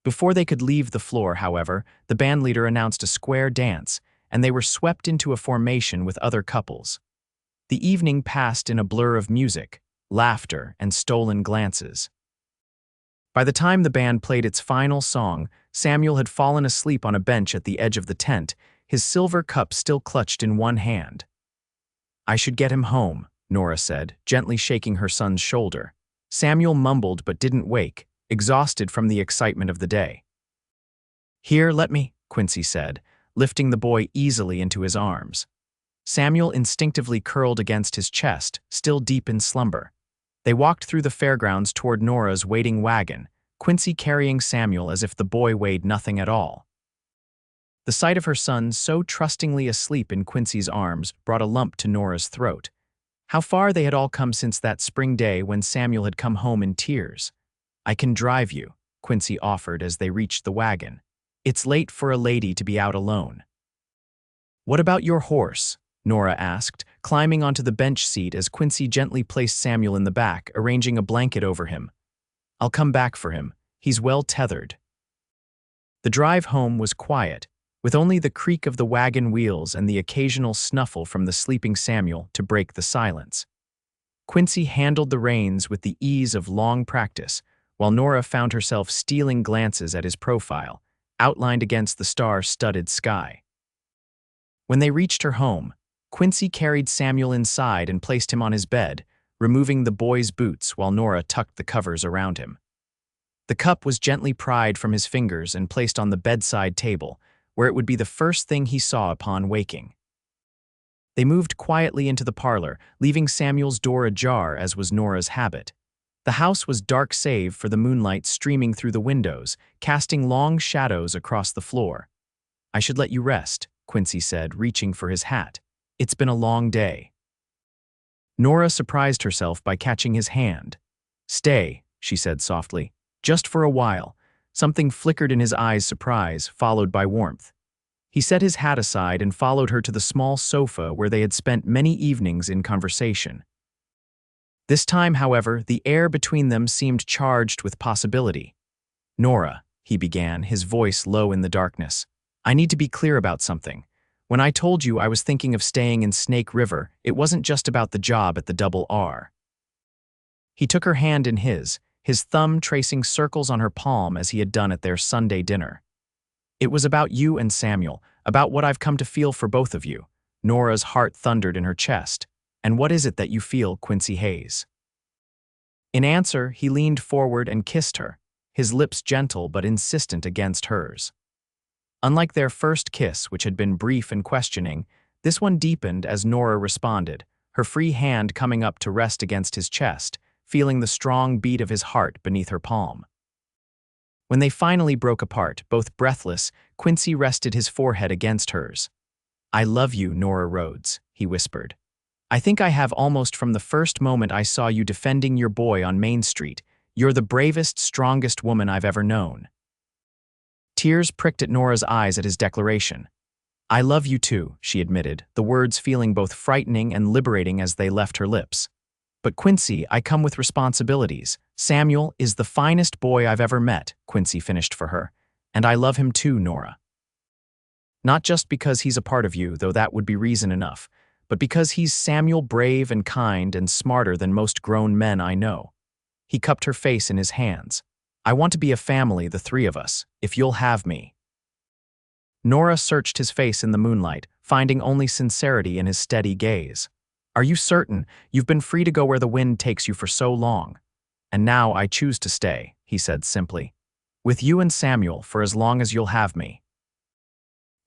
Before they could leave the floor, however, the bandleader announced a square dance, and they were swept into a formation with other couples. The evening passed in a blur of music, laughter, and stolen glances. By the time the band played its final song, Samuel had fallen asleep on a bench at the edge of the tent, his silver cup still clutched in one hand. I should get him home, Nora said, gently shaking her son's shoulder. Samuel mumbled but didn't wake, exhausted from the excitement of the day. Here, let me, Quincy said, lifting the boy easily into his arms. Samuel instinctively curled against his chest, still deep in slumber. They walked through the fairgrounds toward Nora's waiting wagon, Quincy carrying Samuel as if the boy weighed nothing at all. The sight of her son so trustingly asleep in Quincy's arms brought a lump to Nora's throat. How far they had all come since that spring day when Samuel had come home in tears. I can drive you, Quincy offered as they reached the wagon. It's late for a lady to be out alone. What about your horse? Nora asked, climbing onto the bench seat as Quincy gently placed Samuel in the back, arranging a blanket over him. I'll come back for him. He's well tethered. The drive home was quiet, with only the creak of the wagon wheels and the occasional snuffle from the sleeping Samuel to break the silence. Quincy handled the reins with the ease of long practice, while Nora found herself stealing glances at his profile, outlined against the star-studded sky. When they reached her home, Quincy carried Samuel inside and placed him on his bed, removing the boy's boots while Nora tucked the covers around him. The cup was gently pried from his fingers and placed on the bedside table, where it would be the first thing he saw upon waking. They moved quietly into the parlor, leaving Samuel's door ajar as was Nora's habit. The house was dark save for the moonlight streaming through the windows, casting long shadows across the floor. I should let you rest, Quincy said, reaching for his hat. It's been a long day. Nora surprised herself by catching his hand. Stay, she said softly, just for a while. Something flickered in his eyes' surprise, followed by warmth. He set his hat aside and followed her to the small sofa where they had spent many evenings in conversation. This time, however, the air between them seemed charged with possibility. Nora, he began, his voice low in the darkness, I need to be clear about something. When I told you I was thinking of staying in Snake River, it wasn't just about the job at the Double R. He took her hand in his thumb tracing circles on her palm as he had done at their Sunday dinner. It was about you and Samuel, about what I've come to feel for both of you. Nora's heart thundered in her chest. And what is it that you feel, Quincy Hayes? In answer, he leaned forward and kissed her, his lips gentle but insistent against hers. Unlike their first kiss, which had been brief and questioning, this one deepened as Nora responded, her free hand coming up to rest against his chest, feeling the strong beat of his heart beneath her palm. When they finally broke apart, both breathless, Quincy rested his forehead against hers. I love you, Nora Rhodes, he whispered. I think I have almost from the first moment I saw you defending your boy on Main Street. You're the bravest, strongest woman I've ever known. Tears pricked at Nora's eyes at his declaration. I love you too, she admitted, the words feeling both frightening and liberating as they left her lips. But Quincy, I come with responsibilities, Samuel is the finest boy I've ever met, Quincy finished for her. And I love him too, Nora. Not just because he's a part of you, though that would be reason enough, but because he's Samuel, brave and kind and smarter than most grown men I know. He cupped her face in his hands. I want to be a family, the three of us, if you'll have me. Nora searched his face in the moonlight, finding only sincerity in his steady gaze. Are you certain? You've been free to go where the wind takes you for so long. And now I choose to stay, he said simply. With you and Samuel for as long as you'll have me.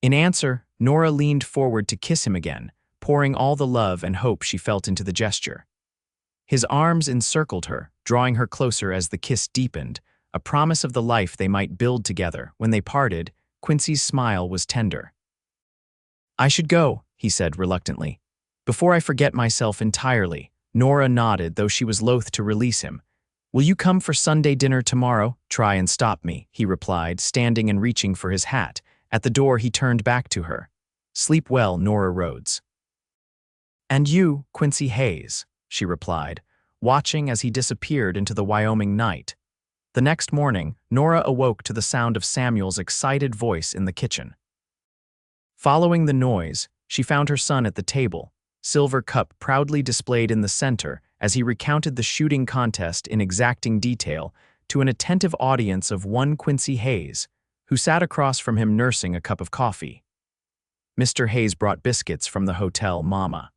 In answer, Nora leaned forward to kiss him again, pouring all the love and hope she felt into the gesture. His arms encircled her, drawing her closer as the kiss deepened, a promise of the life they might build together. When they parted, Quincy's smile was tender. I should go, he said reluctantly. Before I forget myself entirely. Nora nodded, though she was loath to release him. Will you come for Sunday dinner tomorrow? Try and stop me, he replied, standing and reaching for his hat. At the door he turned back to her. Sleep well, Nora Rhodes. And you, Quincy Hayes, she replied, watching as he disappeared into the Wyoming night. The next morning, Nora awoke to the sound of Samuel's excited voice in the kitchen. Following the noise, she found her son at the table, silver cup proudly displayed in the center as he recounted the shooting contest in exacting detail to an attentive audience of one Quincy Hayes, who sat across from him nursing a cup of coffee. Mr. Hayes brought biscuits from the hotel, Mama.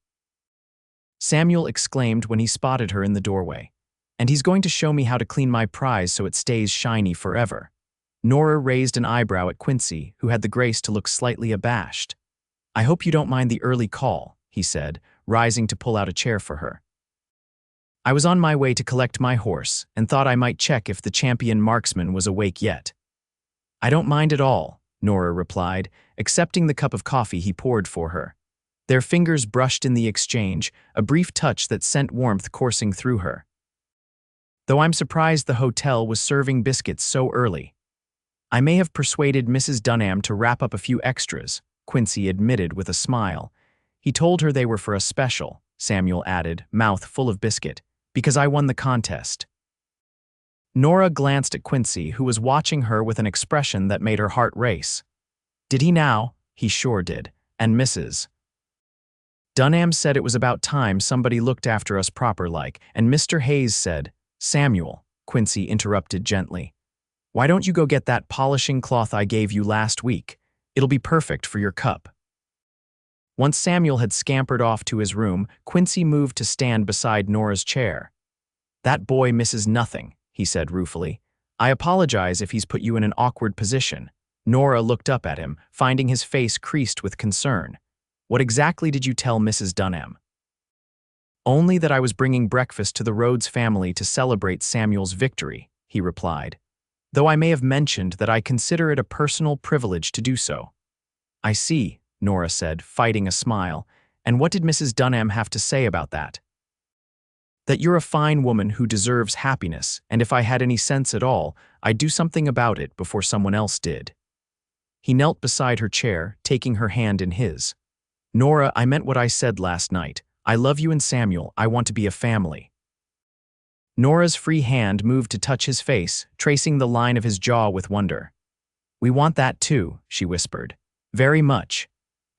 Samuel exclaimed when he spotted her in the doorway. And he's going to show me how to clean my prize so it stays shiny forever. Nora raised an eyebrow at Quincy, who had the grace to look slightly abashed. I hope you don't mind the early call, he said, rising to pull out a chair for her. I was on my way to collect my horse and thought I might check if the champion marksman was awake yet. I don't mind at all, Nora replied, accepting the cup of coffee he poured for her. Their fingers brushed in the exchange, a brief touch that sent warmth coursing through her. Though I'm surprised the hotel was serving biscuits so early. I may have persuaded Mrs. Dunham to wrap up a few extras, Quincy admitted with a smile. He told her they were for a special, Samuel added, mouth full of biscuit, because I won the contest. Nora glanced at Quincy, who was watching her with an expression that made her heart race. Did he now? He sure did. And Mrs. Dunham said it was about time somebody looked after us proper-like, and Mr. Hayes said, Samuel, Quincy interrupted gently. Why don't you go get that polishing cloth I gave you last week? It'll be perfect for your cup. Once Samuel had scampered off to his room, Quincy moved to stand beside Nora's chair. That boy misses nothing, he said ruefully. I apologize if he's put you in an awkward position. Nora looked up at him, finding his face creased with concern. What exactly did you tell Mrs. Dunham? Only that I was bringing breakfast to the Rhodes family to celebrate Samuel's victory, he replied, though I may have mentioned that I consider it a personal privilege to do so. I see, Nora said, fighting a smile, and what did Mrs. Dunham have to say about that? That you're a fine woman who deserves happiness, and if I had any sense at all, I'd do something about it before someone else did. He knelt beside her chair, taking her hand in his. Nora, I meant what I said last night. I love you and Samuel. I want to be a family. Nora's free hand moved to touch his face, tracing the line of his jaw with wonder. We want that too, she whispered. Very much.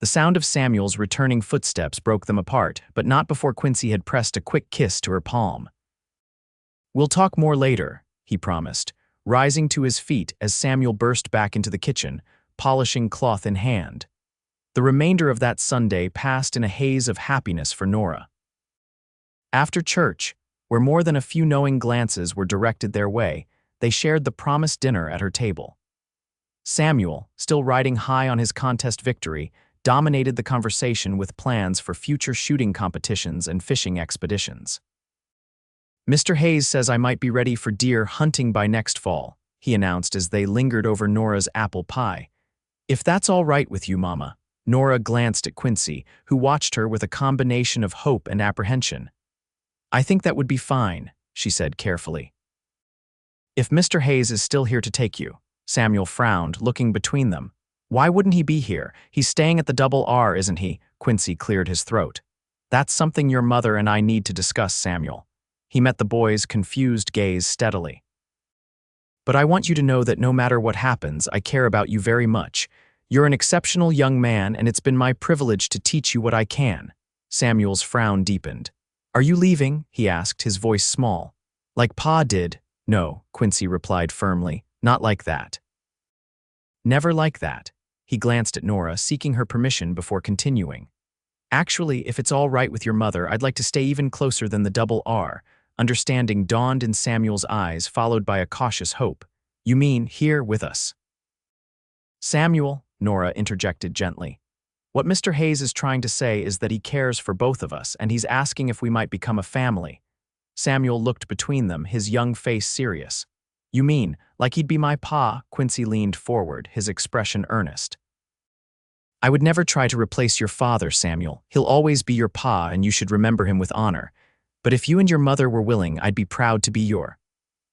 The sound of Samuel's returning footsteps broke them apart, but not before Quincy had pressed a quick kiss to her palm. We'll talk more later, he promised, rising to his feet as Samuel burst back into the kitchen, polishing cloth in hand. The remainder of that Sunday passed in a haze of happiness for Nora. After church, where more than a few knowing glances were directed their way, they shared the promised dinner at her table. Samuel, still riding high on his contest victory, dominated the conversation with plans for future shooting competitions and fishing expeditions. Mr. Hayes says I might be ready for deer hunting by next fall, he announced as they lingered over Nora's apple pie. If that's all right with you, Mama. Nora glanced at Quincy, who watched her with a combination of hope and apprehension. I think that would be fine, she said carefully. If Mr. Hayes is still here to take you, Samuel frowned, looking between them. Why wouldn't he be here? He's staying at the Double R, isn't he? Quincy cleared his throat. That's something your mother and I need to discuss, Samuel. He met the boy's confused gaze steadily. "But I want you to know that no matter what happens, I care about you very much. You're an exceptional young man, and it's been my privilege to teach you what I can." Samuel's frown deepened. "Are you leaving?" he asked, his voice small. "Like Pa did." "No," Quincy replied firmly. "Not like that." "Never like that." He glanced at Nora, seeking her permission before continuing. "Actually, if it's all right with your mother, I'd like to stay even closer than the double R." Understanding dawned in Samuel's eyes, followed by a cautious hope. "You mean here with us?" "Samuel," Nora interjected gently. "What Mr. Hayes is trying to say is that he cares for both of us, and he's asking if we might become a family." Samuel looked between them, his young face serious. "You mean, like he'd be my pa?" Quincy leaned forward, his expression earnest. "I would never try to replace your father, Samuel. He'll always be your pa, and you should remember him with honor. But if you and your mother were willing, I'd be proud to be your,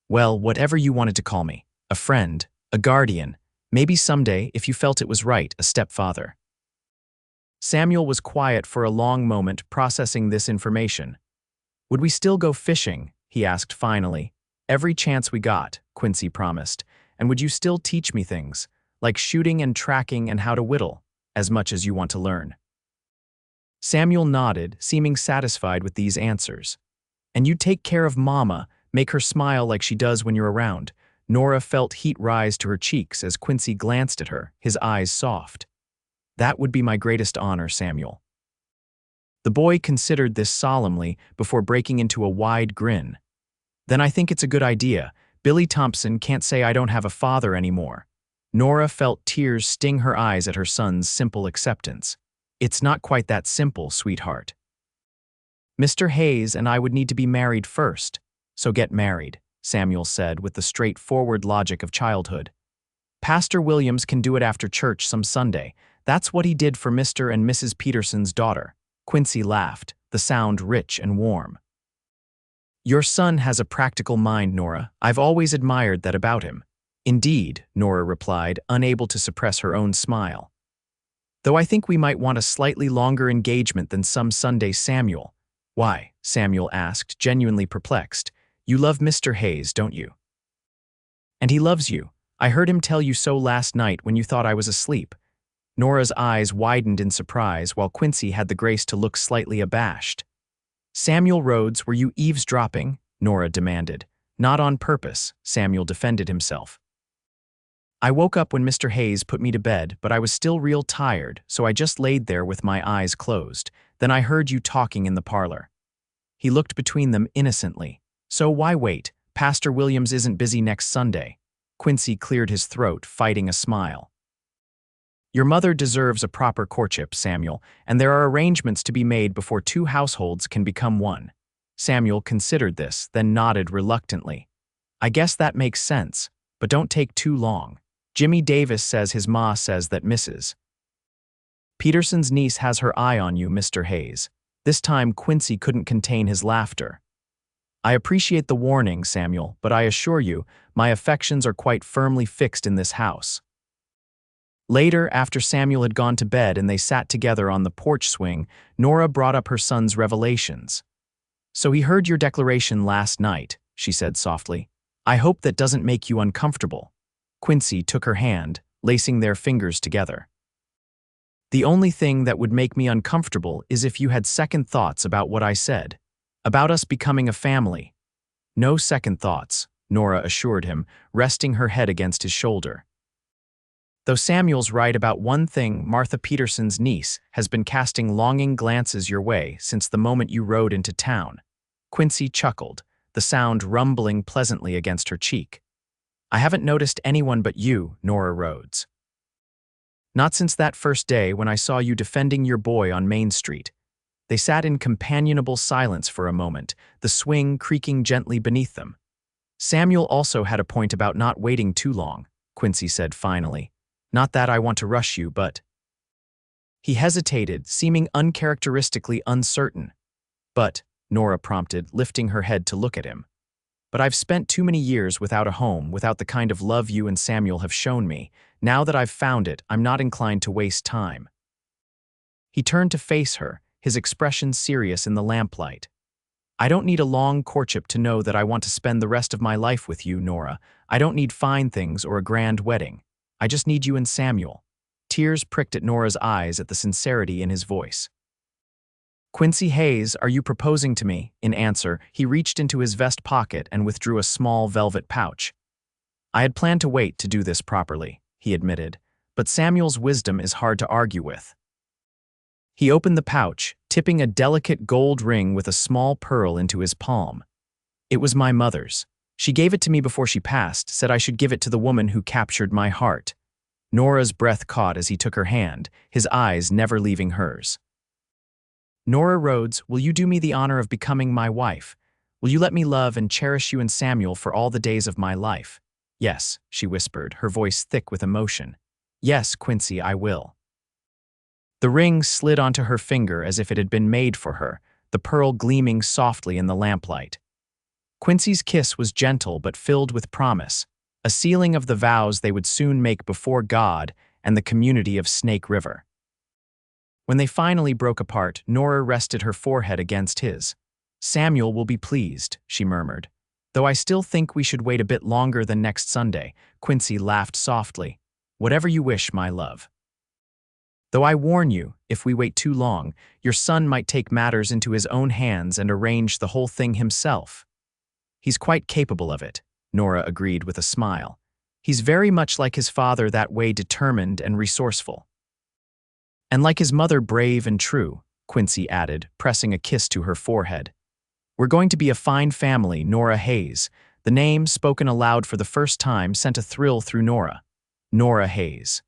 well, whatever you wanted to call me. A friend, a guardian, maybe someday, if you felt it was right, a stepfather." Samuel was quiet for a long moment, processing this information. "Would we still go fishing?" he asked finally. "Every chance we got," Quincy promised. "And would you still teach me things, like shooting and tracking and how to whittle, as much as you want to learn?" Samuel nodded, seeming satisfied with these answers. "And you take care of Mama, make her smile like she does when you're around." Nora felt heat rise to her cheeks as Quincy glanced at her, his eyes soft. "That would be my greatest honor, Samuel." The boy considered this solemnly before breaking into a wide grin. "Then I think it's a good idea. Billy Thompson can't say I don't have a father anymore." Nora felt tears sting her eyes at her son's simple acceptance. "It's not quite that simple, sweetheart. Mr. Hayes and I would need to be married first, so get married," Samuel said with the straightforward logic of childhood. "Pastor Williams can do it after church some Sunday. That's what he did for Mr. and Mrs. Peterson's daughter." Quincy laughed, the sound rich and warm. "Your son has a practical mind, Nora. I've always admired that about him." "Indeed," Nora replied, unable to suppress her own smile. "Though I think we might want a slightly longer engagement than some Sunday, Samuel." "Why?" Samuel asked, genuinely perplexed. "You love Mr. Hayes, don't you? And he loves you. I heard him tell you so last night when you thought I was asleep." Nora's eyes widened in surprise, while Quincy had the grace to look slightly abashed. "Samuel Rhodes, were you eavesdropping?" Nora demanded. "Not on purpose," Samuel defended himself. "I woke up when Mr. Hayes put me to bed, but I was still real tired, so I just laid there with my eyes closed. Then I heard you talking in the parlor." He looked between them innocently. "So why wait? Pastor Williams isn't busy next Sunday." Quincy cleared his throat, fighting a smile. "Your mother deserves a proper courtship, Samuel, and there are arrangements to be made before two households can become one." Samuel considered this, then nodded reluctantly. "I guess that makes sense, but don't take too long. Jimmy Davis says his ma says that Mrs. Peterson's niece has her eye on you, Mr. Hayes." This time Quincy couldn't contain his laughter. "I appreciate the warning, Samuel, but I assure you, my affections are quite firmly fixed in this house." Later, after Samuel had gone to bed and they sat together on the porch swing, Nora brought up her son's revelations. "So he heard your declaration last night," she said softly. "I hope that doesn't make you uncomfortable." Quincy took her hand, lacing their fingers together. "The only thing that would make me uncomfortable is if you had second thoughts about what I said. About us becoming a family." "No second thoughts," Nora assured him, resting her head against his shoulder. "Though Samuel's right about one thing, Martha Peterson's niece has been casting longing glances your way since the moment you rode into town." Quincy chuckled, the sound rumbling pleasantly against her cheek. "I haven't noticed anyone but you, Nora Rhodes. Not since that first day when I saw you defending your boy on Main Street." They sat in companionable silence for a moment, the swing creaking gently beneath them. "Samuel also had a point about not waiting too long," Quincy said finally. "Not that I want to rush you, but—" He hesitated, seeming uncharacteristically uncertain. "But," Nora prompted, lifting her head to look at him. "But I've spent too many years without a home, without the kind of love you and Samuel have shown me. Now that I've found it, I'm not inclined to waste time." He turned to face her, his expression serious in the lamplight. I don't need a long courtship to know that I want to spend the rest of my life with you, Nora. I don't need fine things or a grand wedding. I just need you and Samuel. Tears pricked at Nora's eyes at the sincerity in his voice. Quincy Hayes, are you proposing to me? In answer, he reached into his vest pocket and withdrew a small velvet pouch. I had planned to wait to do this properly, he admitted, but Samuel's wisdom is hard to argue with. He opened the pouch, tipping a delicate gold ring with a small pearl into his palm. It was my mother's. She gave it to me before she passed, said I should give it to the woman who captured my heart. Nora's breath caught as he took her hand, his eyes never leaving hers. Nora Rhodes, will you do me the honor of becoming my wife? Will you let me love and cherish you and Samuel for all the days of my life? Yes, she whispered, her voice thick with emotion. Yes, Quincy, I will. The ring slid onto her finger as if it had been made for her, the pearl gleaming softly in the lamplight. Quincy's kiss was gentle but filled with promise, a sealing of the vows they would soon make before God and the community of Snake River. When they finally broke apart, Nora rested her forehead against his. Samuel will be pleased, she murmured. Though I still think we should wait a bit longer than next Sunday, Quincy laughed softly. Whatever you wish, my love. Though I warn you, if we wait too long, your son might take matters into his own hands and arrange the whole thing himself. He's quite capable of it, Nora agreed with a smile. He's very much like his father, that way determined and resourceful. And like his mother, brave and true, Quincy added, pressing a kiss to her forehead. We're going to be a fine family, Nora Hayes. The name, spoken aloud for the first time, sent a thrill through Nora. Nora Hayes.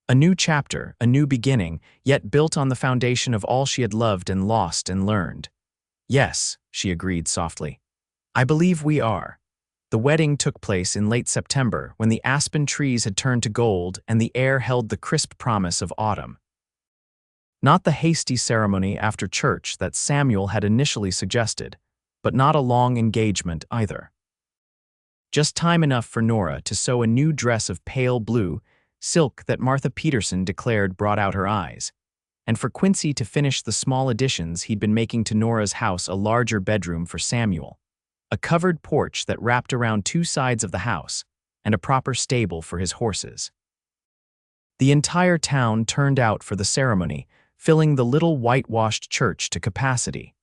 A new chapter, a new beginning, yet built on the foundation of all she had loved and lost and learned. Yes, she agreed softly. I believe we are. The wedding took place in late September when the aspen trees had turned to gold and the air held the crisp promise of autumn. Not the hasty ceremony after church that Samuel had initially suggested, but not a long engagement either. Just time enough for Nora to sew a new dress of pale blue, silk that Martha Peterson declared brought out her eyes, and for Quincy to finish the small additions he'd been making to Nora's house, a larger bedroom for Samuel, a covered porch that wrapped around two sides of the house, and a proper stable for his horses. The entire town turned out for the ceremony, filling the little whitewashed church to capacity.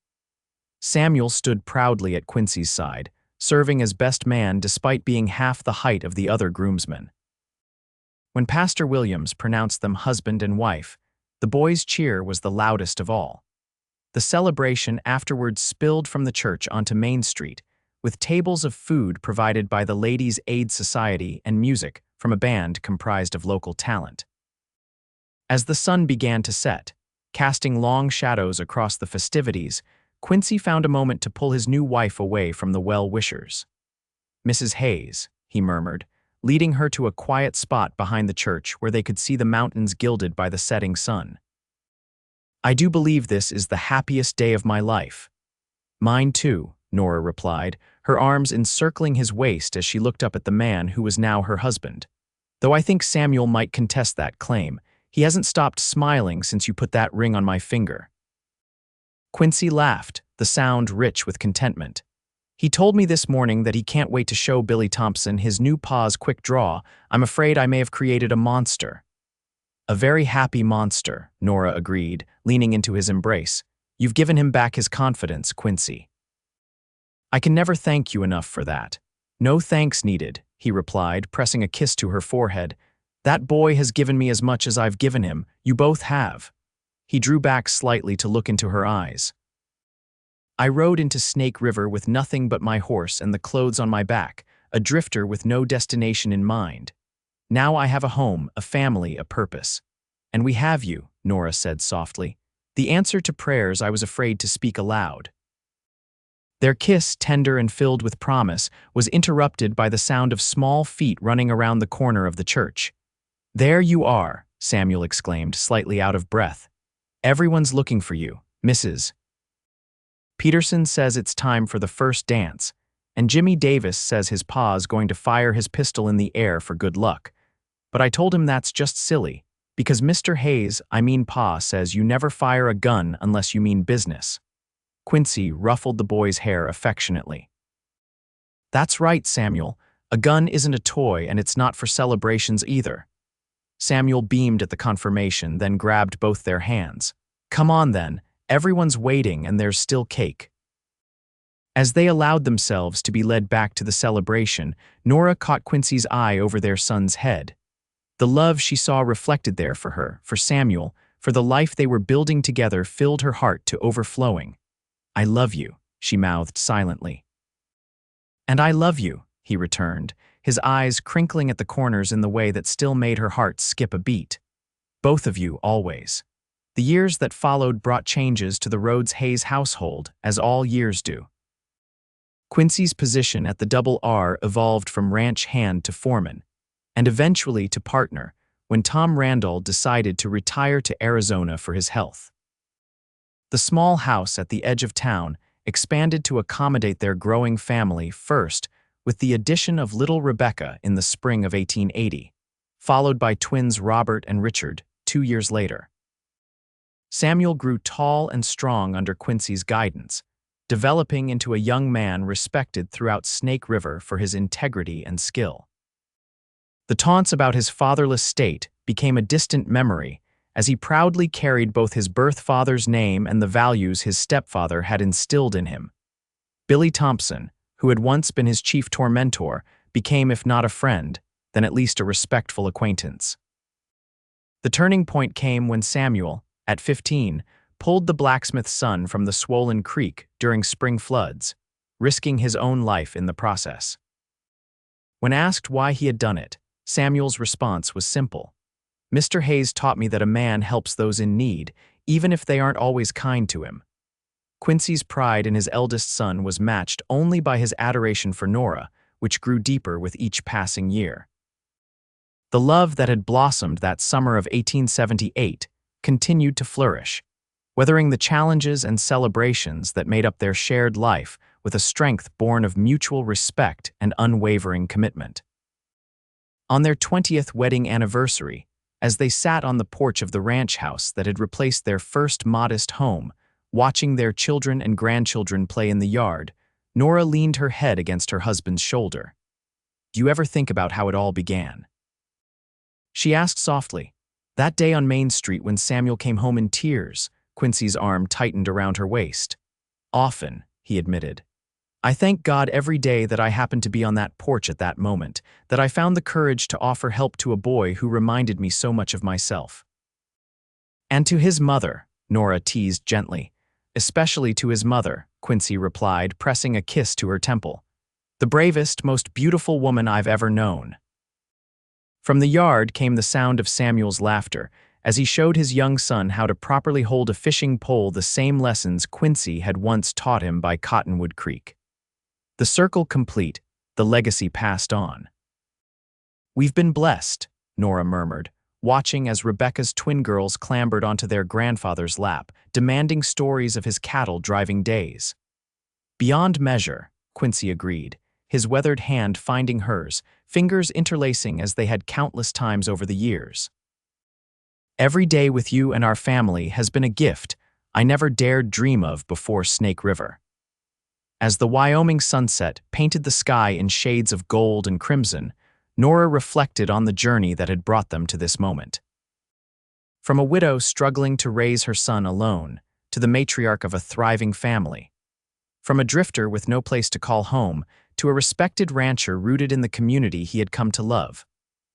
Samuel stood proudly at Quincy's side, serving as best man despite being half the height of the other groomsmen. When Pastor Williams pronounced them husband and wife, the boys' cheer was the loudest of all. The celebration afterwards spilled from the church onto Main Street, with tables of food provided by the Ladies' Aid Society and music from a band comprised of local talent. As the sun began to set, casting long shadows across the festivities, Quincy found a moment to pull his new wife away from the well-wishers. Mrs. Hayes, he murmured, leading her to a quiet spot behind the church where they could see the mountains gilded by the setting sun. I do believe this is the happiest day of my life. Mine too, Nora replied, her arms encircling his waist as she looked up at the man who was now her husband. Though I think Samuel might contest that claim. He hasn't stopped smiling since you put that ring on my finger. Quincy laughed, the sound rich with contentment. He told me this morning that he can't wait to show Billy Thompson his new paw's quick draw. I'm afraid I may have created a monster. A very happy monster, Nora agreed, leaning into his embrace. You've given him back his confidence, Quincy. I can never thank you enough for that. No thanks needed, he replied, pressing a kiss to her forehead. That boy has given me as much as I've given him. You both have. He drew back slightly to look into her eyes. I rode into Snake River with nothing but my horse and the clothes on my back, a drifter with no destination in mind. Now I have a home, a family, a purpose. And we have you, Nora said softly. The answer to prayers I was afraid to speak aloud. Their kiss, tender and filled with promise, was interrupted by the sound of small feet running around the corner of the church. There you are, Samuel exclaimed, slightly out of breath. Everyone's looking for you, Mrs. Peterson says it's time for the first dance, and Jimmy Davis says his pa's going to fire his pistol in the air for good luck. But I told him that's just silly, because Mr. Hayes, pa, says you never fire a gun unless you mean business. Quincy ruffled the boy's hair affectionately. "That's right, Samuel. A gun isn't a toy, and it's not for celebrations either." Samuel beamed at the confirmation, then grabbed both their hands. "Come on then, everyone's waiting and there's still cake." As they allowed themselves to be led back to the celebration, Nora caught Quincy's eye over their son's head. The love she saw reflected there for her, for Samuel, for the life they were building together filled her heart to overflowing. "I love you," she mouthed silently. "And I love you," he returned, his eyes crinkling at the corners in the way that still made her heart skip a beat. "Both of you, always." The years that followed brought changes to the Rhodes Hayes household, as all years do. Quincy's position at the Double R evolved from ranch hand to foreman, and eventually to partner, when Tom Randall decided to retire to Arizona for his health. The small house at the edge of town expanded to accommodate their growing family first with the addition of little Rebecca in the spring of 1880, followed by twins Robert and Richard 2 years later. Samuel grew tall and strong under Quincy's guidance, developing into a young man respected throughout Snake River for his integrity and skill. The taunts about his fatherless state became a distant memory as he proudly carried both his birth father's name and the values his stepfather had instilled in him. Billy Thompson, who had once been his chief tormentor, became, if not a friend, then at least a respectful acquaintance. The turning point came when Samuel, at 15, pulled the blacksmith's son from the swollen creek during spring floods, risking his own life in the process. When asked why he had done it, Samuel's response was simple. "Mr. Hayes taught me that a man helps those in need, even if they aren't always kind to him." Quincy's pride in his eldest son was matched only by his adoration for Nora, which grew deeper with each passing year. The love that had blossomed that summer of 1878 continued to flourish, weathering the challenges and celebrations that made up their shared life with a strength born of mutual respect and unwavering commitment. On their 20th wedding anniversary, as they sat on the porch of the ranch house that had replaced their first modest home, watching their children and grandchildren play in the yard, Nora leaned her head against her husband's shoulder. "Do you ever think about how it all began?" She asked softly. That day on Main Street when Samuel came home in tears, Quincy's arm tightened around her waist. "Often," he admitted. "I thank God every day that I happened to be on that porch at that moment, that I found the courage to offer help to a boy who reminded me so much of myself." "And to his mother," Nora teased gently. "Especially to his mother," Quincy replied, pressing a kiss to her temple. "The bravest, most beautiful woman I've ever known." From the yard came the sound of Samuel's laughter, as he showed his young son how to properly hold a fishing pole, the same lessons Quincy had once taught him by Cottonwood Creek. The circle complete, the legacy passed on. "We've been blessed," Nora murmured, watching as Rebecca's twin girls clambered onto their grandfather's lap, demanding stories of his cattle-driving days. "Beyond measure," Quincy agreed, his weathered hand finding hers, fingers interlacing as they had countless times over the years. "Every day with you and our family has been a gift I never dared dream of before Snake River." As the Wyoming sunset painted the sky in shades of gold and crimson, Nora reflected on the journey that had brought them to this moment. From a widow struggling to raise her son alone, to the matriarch of a thriving family. From a drifter with no place to call home, to a respected rancher rooted in the community he had come to love.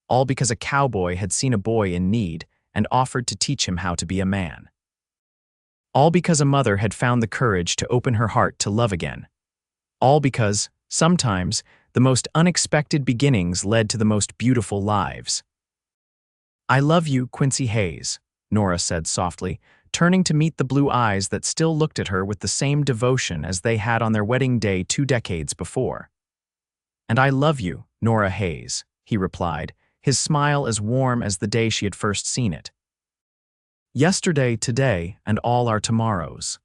All because a cowboy had seen a boy in need and offered to teach him how to be a man. All because a mother had found the courage to open her heart to love again. All because, sometimes, the most unexpected beginnings led to the most beautiful lives. "I love you, Quincy Hayes," Nora said softly, turning to meet the blue eyes that still looked at her with the same devotion as they had on their wedding day 2 decades before. "And I love you, Nora Hayes," he replied, his smile as warm as the day she had first seen it. "Yesterday, today, and all our tomorrows."